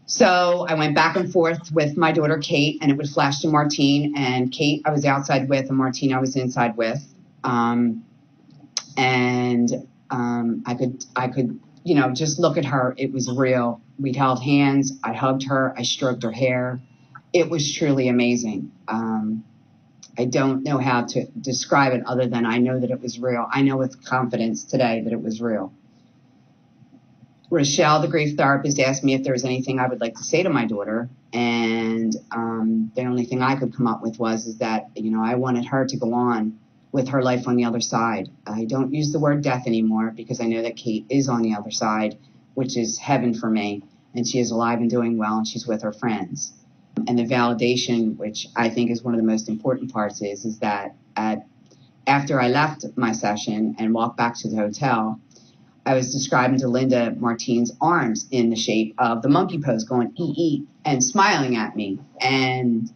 So I went back and forth with my daughter, Kate, and it would flash to Martine, and Kate I was outside with, and Martine I was inside with. I could, you know, just look at her. It was real. We'd held hands. I hugged her. I stroked her hair. It was truly amazing. I don't know how to describe it other than I know that it was real. I know with confidence today that it was real. Rochelle, the grief therapist, asked me if there was anything I would like to say to my daughter. And the only thing I could come up with is that, I wanted her to go on with her life on the other side. I don't use the word death anymore because I know that Kate is on the other side, which is heaven for me. And she is alive and doing well, and she's with her friends. And the validation, which I think is one of the most important parts, is that after I left my session and walked back to the hotel, I was describing to Linda Martine's arms in the shape of the monkey pose, going ee and smiling at me. And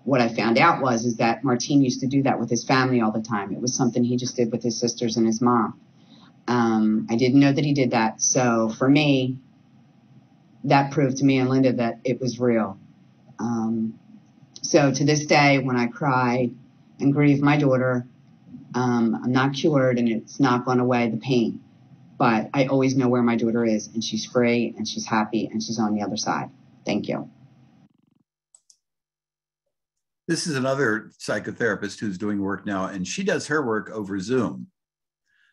what I found out is that Martine used to do that with his family all the time. It was something he just did with his sisters and his mom. I didn't know that he did that. So for me, that proved to me and Linda that it was real. So to this day, when I cry and grieve my daughter, I'm not cured and it's not gone away, the pain. But I always know where my daughter is, and she's free and she's happy and she's on the other side. Thank you.
This is another psychotherapist who's doing work now, and she does her work over Zoom.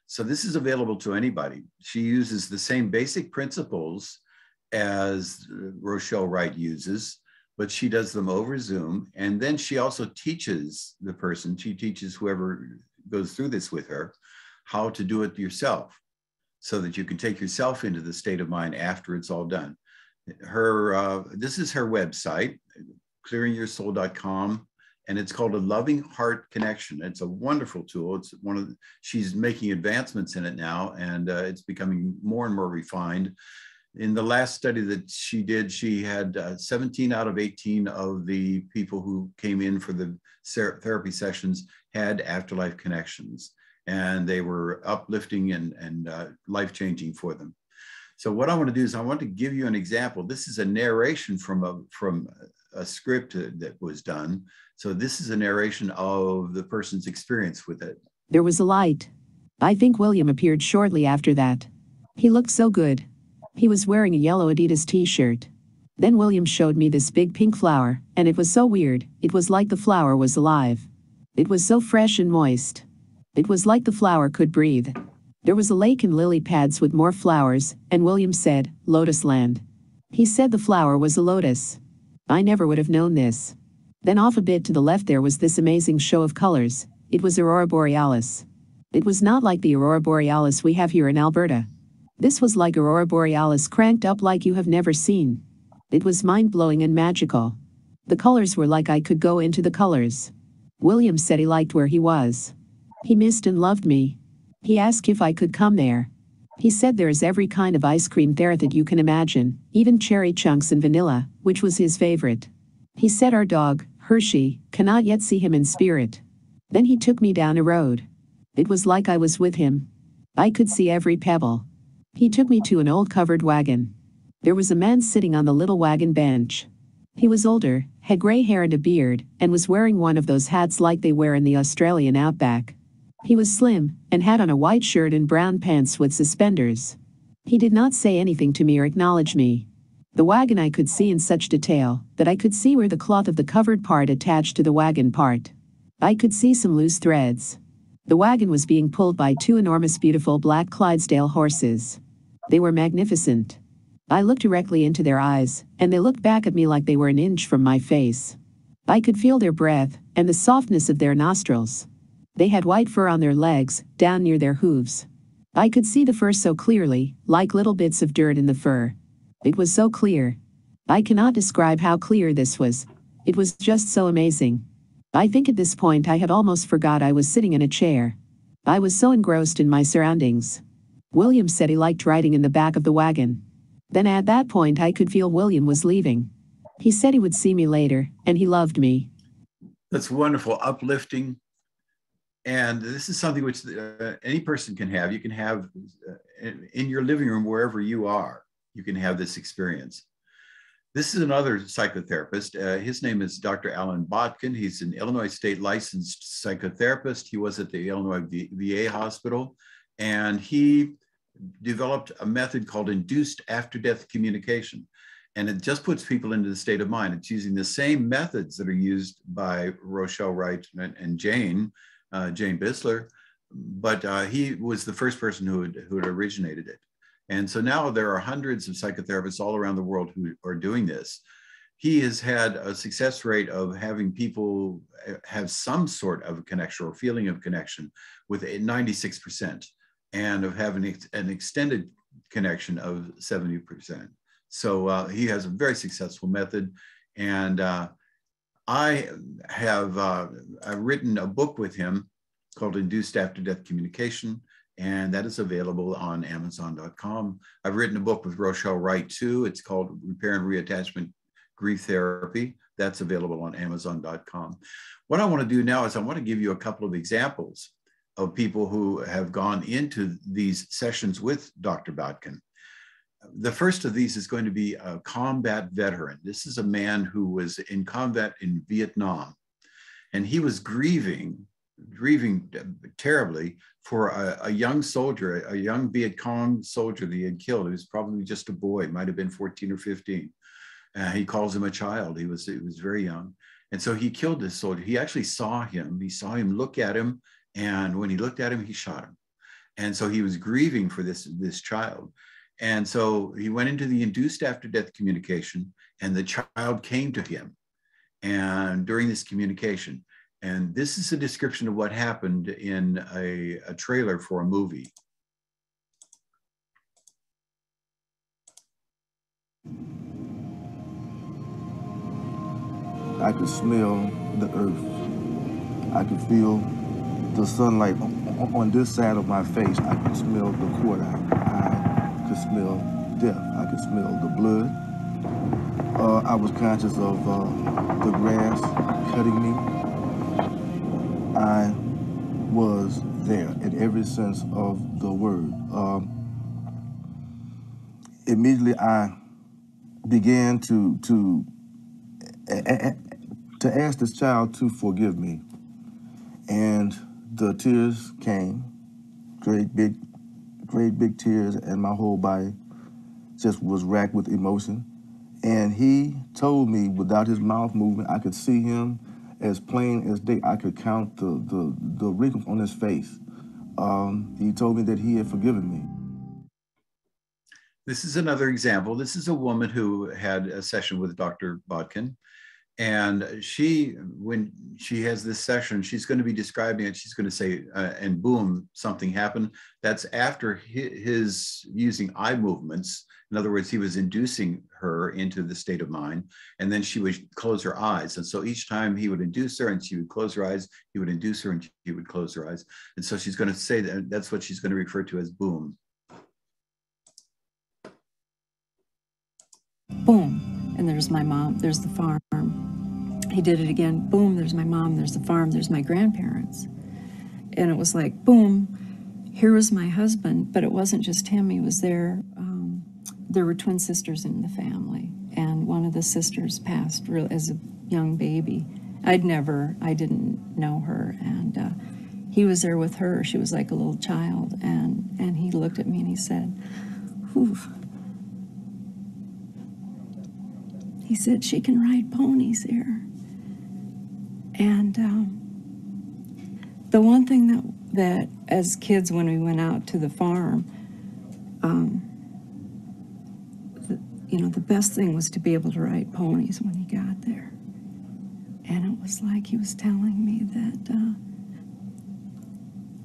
So this is available to anybody. She uses the same basic principles as Rochelle Wright uses, but she does them over Zoom. And then she also teaches the person, she teaches whoever goes through this with her, how to do it yourself so that you can take yourself into the state of mind after it's all done. This is her website, clearingyoursoul.com, and it's called A Loving Heart Connection. It's a wonderful tool. It's she's making advancements in it now, and it's becoming more and more refined. In the last study that she did, she had 17 out of 18 of the people who came in for the therapy sessions had afterlife connections, and they were uplifting and life-changing for them. So what I want to do is I want to give you an example. This is a narration from a script that was done. So this is a narration of the person's experience with it.
There was a light. I think William appeared shortly after that. He looked so good. He was wearing a yellow Adidas t-shirt. Then William showed me this big pink flower, and it was so weird. It was like the flower was alive. It was so fresh and moist. It was like the flower could breathe. There was a lake and lily pads with more flowers, and William said, Lotus Land. He said the flower was a lotus. I never would have known this. Then off a bit to the left there was this amazing show of colors. It was Aurora Borealis. It was not like the Aurora Borealis we have here in Alberta. This was like Aurora Borealis cranked up like you have never seen. It was mind-blowing and magical. The colors were like I could go into the colors. William said he liked where he was. He missed and loved me. He asked if I could come there. He said there is every kind of ice cream there that you can imagine, even cherry chunks and vanilla, which was his favorite. He said our dog, Hershey, cannot yet see him in spirit. Then he took me down a road. It was like I was with him. I could see every pebble. He took me to an old covered wagon. There was a man sitting on the little wagon bench. He was older, had gray hair and a beard, and was wearing one of those hats like they wear in the Australian outback. He was slim, and had on a white shirt and brown pants with suspenders. He did not say anything to me or acknowledge me. The wagon I could see in such detail, that I could see where the cloth of the covered part attached to the wagon part. I could see some loose threads. The wagon was being pulled by two enormous beautiful black Clydesdale horses. They were magnificent. I looked directly into their eyes, and they looked back at me like they were an inch from my face. I could feel their breath, and the softness of their nostrils. They had white fur on their legs, down near their hooves. I could see the fur so clearly, like little bits of dirt in the fur. It was so clear. I cannot describe how clear this was. It was just so amazing. I think at this point I had almost forgot I was sitting in a chair. I was so engrossed in my surroundings. William said he liked riding in the back of the wagon. Then at that point I could feel William was leaving. He said he would see me later, and he loved me.
That's wonderful, uplifting. And this is something which any person can have. You can have in your living room, wherever you are, you can have this experience. This is another psychotherapist. His name is Dr. Alan Botkin. He's an Illinois state licensed psychotherapist. He was at the Illinois VA hospital, and he developed a method called Induced after-death communication. And it just puts people into the state of mind. It's using the same methods that are used by Rochelle Wright and Jane Bisler, but he was the first person who had originated it. And so now there are hundreds of psychotherapists all around the world who are doing this. He has had a success rate of having people have some sort of a connection or feeling of connection with 96%, and of having an extended connection of 70%. So he has a very successful method. And I have I've written a book with him called Induced After-Death Communication, and that is available on Amazon.com. I've written a book with Rochelle Wright too. It's called Repair and Reattachment Grief Therapy. That's available on Amazon.com. What I want to do now is I want to give you a couple of examples of people who have gone into these sessions with Dr. Botkin. The first of these is going to be a combat veteran. This is a man who was in combat in Vietnam, and he was grieving terribly for a young soldier, a young Viet Cong soldier that he had killed. He was probably just a boy, might have been 14 or 15. He calls him a child. He was very young. And so he killed this soldier. He actually saw him. He saw him look at him. And when he looked at him, he shot him. And so he was grieving for this child. And so he went into the induced after-death communication, and the child came to him and during this communication. And this is a description of what happened in a trailer for a movie.
I could smell the earth. I could feel the sunlight on this side of my face. I could smell the quarter. I could smell death. I could smell the blood. I was conscious of the grass cutting me. I was there in every sense of the word. Immediately I began to ask this child to forgive me. And the tears came, great big tears, and my whole body just was racked with emotion. And he told me, without his mouth moving, I could see him as plain as day. I could count the wrinkles on his face. He told me that he had forgiven me.
This is another example. This is a woman who had a session with Dr. Botkin. And when she has this session, she's going to be describing it. She's going to say, and boom, something happened. That's after his using eye movements. In other words, he was inducing her into the state of mind, and then she would close her eyes. And so each time he would induce her and she would close her eyes, he would induce her and she would close her eyes. And so she's going to say that that's what she's going to refer to as boom.
Boom, and there's my mom, there's the farm. He did it again, boom, there's my mom, there's the farm, there's my grandparents. And it was like, boom, here was my husband, but it wasn't just him, he was there. There were twin sisters in the family, and one of the sisters passed as a young baby. I didn't know her, and he was there with her. She was like a little child, and he looked at me and he said, "Whew." He said, "She can ride ponies here." And the one thing that as kids, when we went out to the farm, the best thing was to be able to ride ponies when he got there. And it was like he was telling me that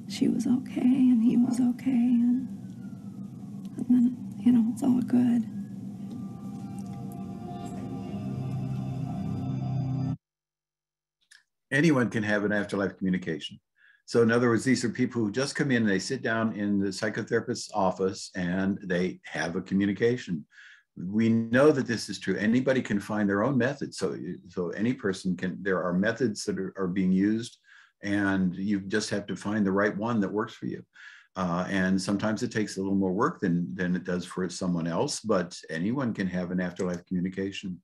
she was okay and he was okay, and then, it's all good.
Anyone can have an afterlife communication. So in other words, these are people who just come in, they sit down in the psychotherapist's office and they have a communication. We know that this is true. Anybody can find their own method. So any person can, there are methods that are being used, and you just have to find the right one that works for you. And sometimes it takes a little more work than it does for someone else, but anyone can have an afterlife communication.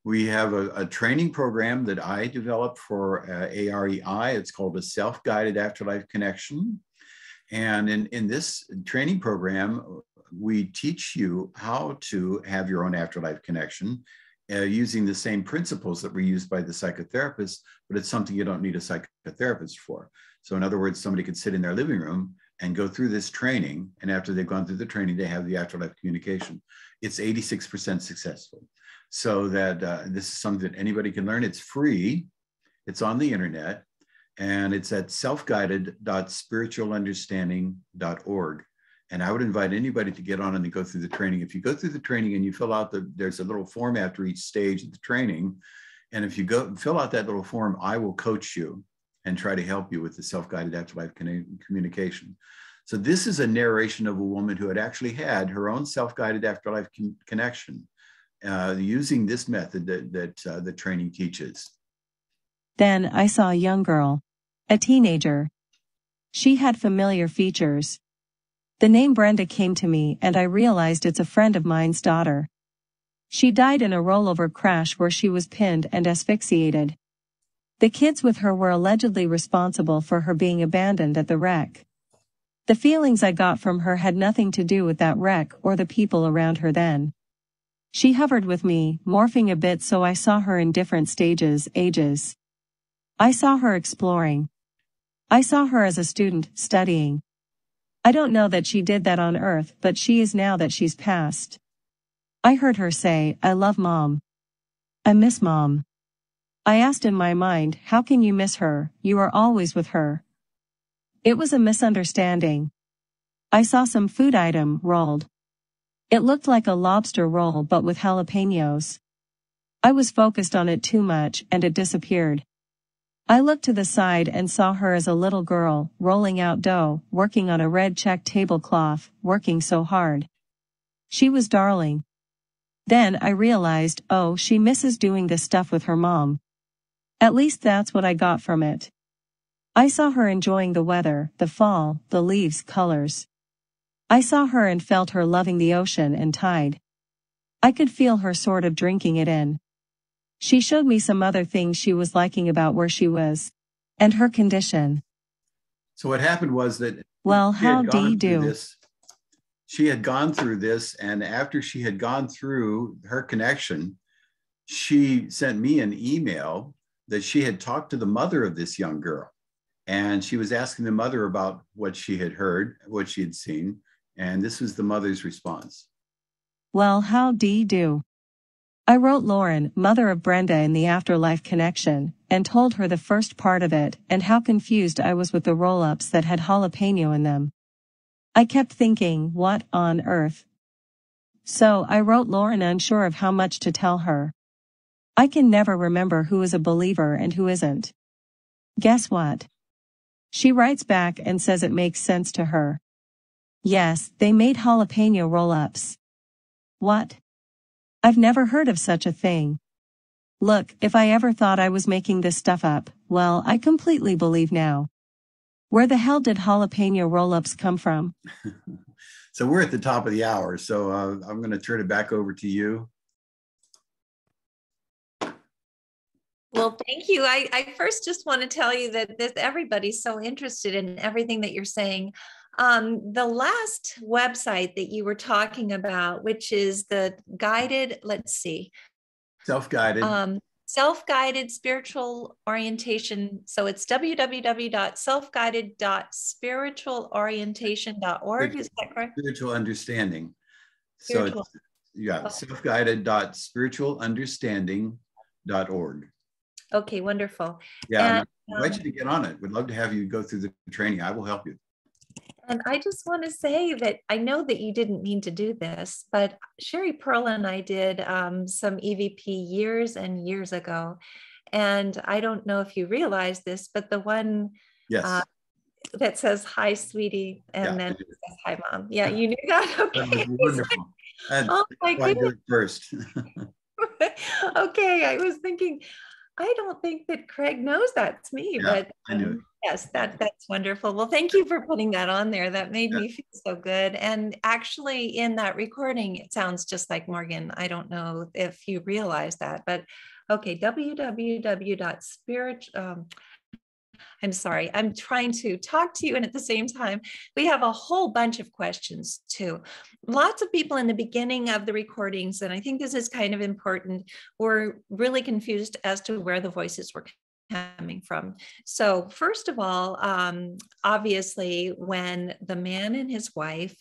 We have a training program that I developed for AREI. It's called a Self-Guided Afterlife Connection. And in this training program, we teach you how to have your own afterlife connection using the same principles that were used by the psychotherapist, but it's something you don't need a psychotherapist for. So in other words, somebody could sit in their living room and go through this training, and after they've gone through the training, they have the afterlife communication. It's 86% successful. So that this is something that anybody can learn. It's free. It's on the internet, and it's at selfguided.spiritualunderstanding.org. And I would invite anybody to get on and go through the training. If you go through the training and you fill out there's a little form after each stage of the training. And if you go and fill out that little form, I will coach you and try to help you with the self-guided afterlife communication. So this is a narration of a woman who had actually had her own self-guided afterlife connection using this method that the training teaches.
Then I saw a young girl, a teenager. She had familiar features. The name Brenda came to me, and I realized it's a friend of mine's daughter. She died in a rollover crash where she was pinned and asphyxiated. The kids with her were allegedly responsible for her being abandoned at the wreck. The feelings I got from her had nothing to do with that wreck or the people around her then. She hovered with me, morphing a bit, so I saw her in different stages, ages. I saw her exploring. I saw her as a student, studying. I don't know that she did that on Earth, but she is now that she's passed. I heard her say, "I love Mom. I miss Mom." I asked in my mind, how can you miss her? You are always with her. It was a misunderstanding. I saw some food item rolled. It looked like a lobster roll but with jalapenos. I was focused on it too much and it disappeared. I looked to the side and saw her as a little girl, rolling out dough, working on a red check tablecloth, working so hard. She was darling. Then I realized, oh, she misses doing this stuff with her mom. At least that's what I got from it. I saw her enjoying the weather, the fall, the leaves, colors. I saw her and felt her loving the ocean and tide. I could feel her sort of drinking it in. She showed me some other things she was liking about where she was. And her condition.
So what happened was that
well, how do you do?
She had gone through this, and after she had gone through her connection, she sent me an email that she had talked to the mother of this young girl. And she was asking the mother about what she had heard, what she had seen. And this was the mother's response.
Well, how do you do? I wrote Lauren, mother of Brenda, in the Afterlife connection, and told her the first part of it and how confused I was with the roll-ups that had jalapeno in them. I kept thinking, what on earth? So I wrote Lauren, unsure of how much to tell her. I can never remember who is a believer and who isn't. Guess what? She writes back and says it makes sense to her. Yes, they made jalapeno roll-ups. What? I've never heard of such a thing. Look, if I ever thought I was making this stuff up, well, I completely believe now. Where the hell did jalapeno roll-ups come from?
So we're at the top of the hour, so I'm going to turn it back over to you.
Well, thank you. I first just want to tell you that everybody's so interested in everything that you're saying. The last website that you were talking about, which is the guided, let's see.
Self-guided.
Self-guided spiritual orientation. So it's www.selfguided.spiritualorientation.org. Is that correct?
Spiritual understanding.
Spiritual.
So yeah, selfguided.spiritualunderstanding.org.
Okay, wonderful.
Yeah, and I invite you to get on it. We'd love to have you go through the training. I will help you.
And I just want to say that I know that you didn't mean to do this, but Sherry Pearl and I did some EVP years and years ago. And I don't know if you realize this, but the one that says, "Hi, sweetie," and then it says, "Hi, Mom." Yeah, you knew that? Okay.
That was wonderful.
Oh, my goodness.
I do it first.
Okay, I was thinking, I don't think that Craig knows that's me, but
I knew it.
Yes, that's wonderful. Well, thank you for putting that on there. That made me feel so good. And actually in that recording, it sounds just like Morgan. I don't know if you realize that, but okay, I'm sorry, I'm trying to talk to you, and at the same time, we have a whole bunch of questions too. Lots of people in the beginning of the recordings, and I think this is kind of important, were really confused as to where the voices were coming from. So first of all, obviously, when the man and his wife,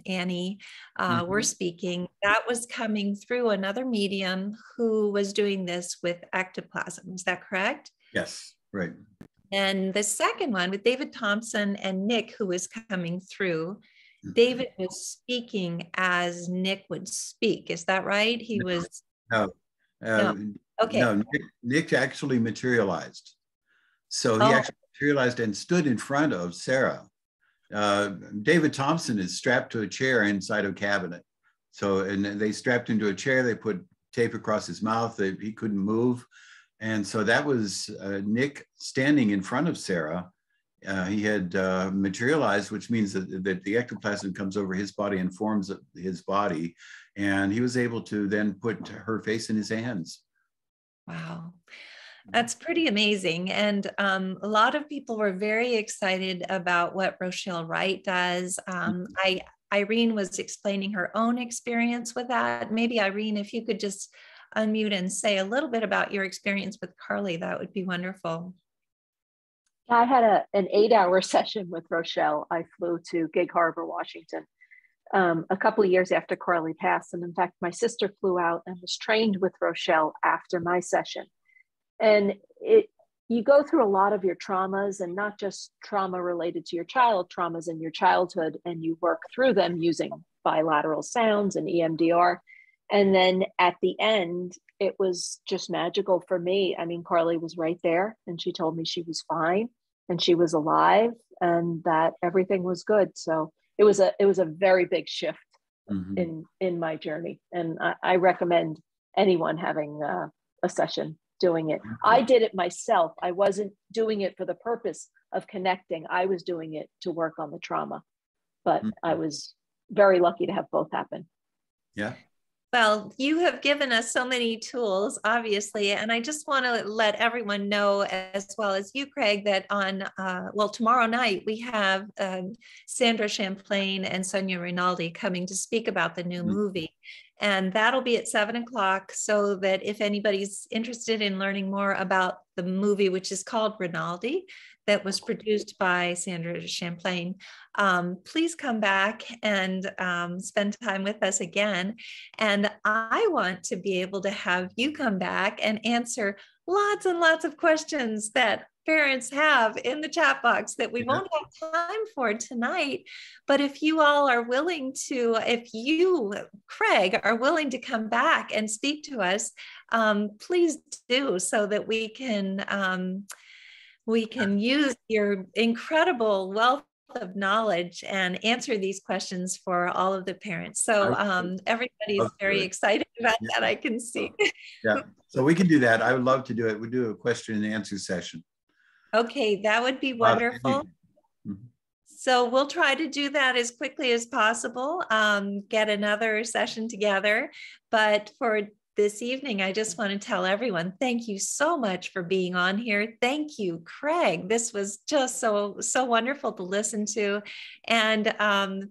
Annie, were speaking, that was coming through another medium who was doing this with ectoplasm. Is that correct?
Yes, right.
And the second one with David Thompson and Nick, who was coming through, David was speaking as Nick would speak. Is that right? He was...
No.
Okay.
No, Nick actually materialized. So he actually materialized and stood in front of Sarah. David Thompson is strapped to a chair inside a cabinet. So, and they strapped him to a chair, they put tape across his mouth, he couldn't move. And so that was Nick standing in front of Sarah. He had materialized, which means that the ectoplasm comes over his body and forms his body. And he was able to then put her face in his hands.
Wow. That's pretty amazing. And a lot of people were very excited about what Rochelle Wright does. Irene was explaining her own experience with that. Maybe Irene, if you could just unmute and say a little bit about your experience with Carly, that would be wonderful.
I had an 8-hour session with Rochelle. I flew to Gig Harbor, Washington, a couple of years after Carly passed. And in fact, my sister flew out and was trained with Rochelle after my session. And you go through a lot of your traumas, and not just trauma related to your child, traumas in your childhood, and you work through them using bilateral sounds and EMDR. And then at the end, it was just magical for me. I mean, Carly was right there, and she told me she was fine and she was alive and that everything was good. So it was a very big shift in my journey. And I recommend anyone having a session doing it. I did it myself. I wasn't doing it for the purpose of connecting. I was doing it to work on the trauma, but I was very lucky to have both happen.
Yeah.
Well, you have given us so many tools, obviously, and I just want to let everyone know, as well as you, Craig, that on, tomorrow night, we have Sandra Champlain and Sonia Rinaldi coming to speak about the new movie. And that'll be at 7 o'clock, so that if anybody's interested in learning more about the movie, which is called Rinaldi, that was produced by Sandra Champlain, please come back and spend time with us again. And I want to be able to have you come back and answer lots and lots of questions that parents have in the chat box that we won't have time for tonight. But if you all are willing to, if you, Craig, are willing to come back and speak to us, please do, so that we can use your incredible wealth of knowledge and answer these questions for all of the parents. So everybody is very excited about that, I can see.
Yeah, so we can do that. I would love to do it. We'll do a question and answer session.
Okay, that would be wonderful. So we'll try to do that as quickly as possible, get another session together. But for this evening, I just want to tell everyone, thank you so much for being on here. Thank you, Craig. This was just so wonderful to listen to. And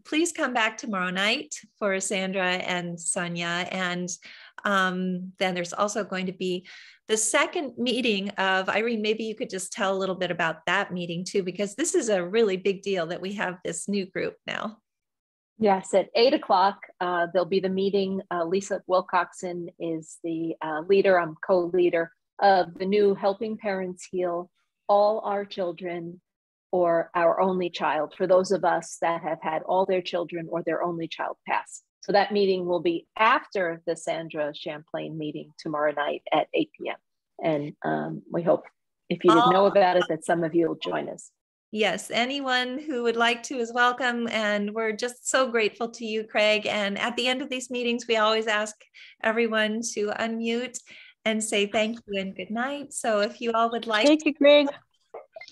please come back tomorrow night for Sandra and Sonia. And then there's also going to be the second meeting of, Irene, maybe you could just tell a little bit about that meeting too, because this is a really big deal that we have this new group now.
Yes, at 8 o'clock, there'll be the meeting. Lisa Wilcoxon is the leader, I'm co-leader of the new Helping Parents Heal All Our Children or Our Only Child, for those of us that have had all their children or their only child pass. So that meeting will be after the Sandra Champlain meeting tomorrow night at 8 p.m. And we hope, if you didn't know about it, that some of you will join us.
Yes, anyone who would like to is welcome. And we're just so grateful to you, Craig. And at the end of these meetings, we always ask everyone to unmute and say thank you and good night. So if you all would like.
Thank you, Craig.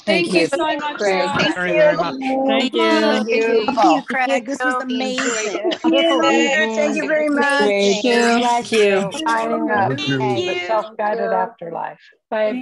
Thank you so much,
Craig.
Thank
Very,
you.
very much.
Thank you.
Thank you, Craig. This was amazing.
Thank you very much.
Thank you.
Thank you.
Signing up.
The self-guided afterlife. Bye, everyone.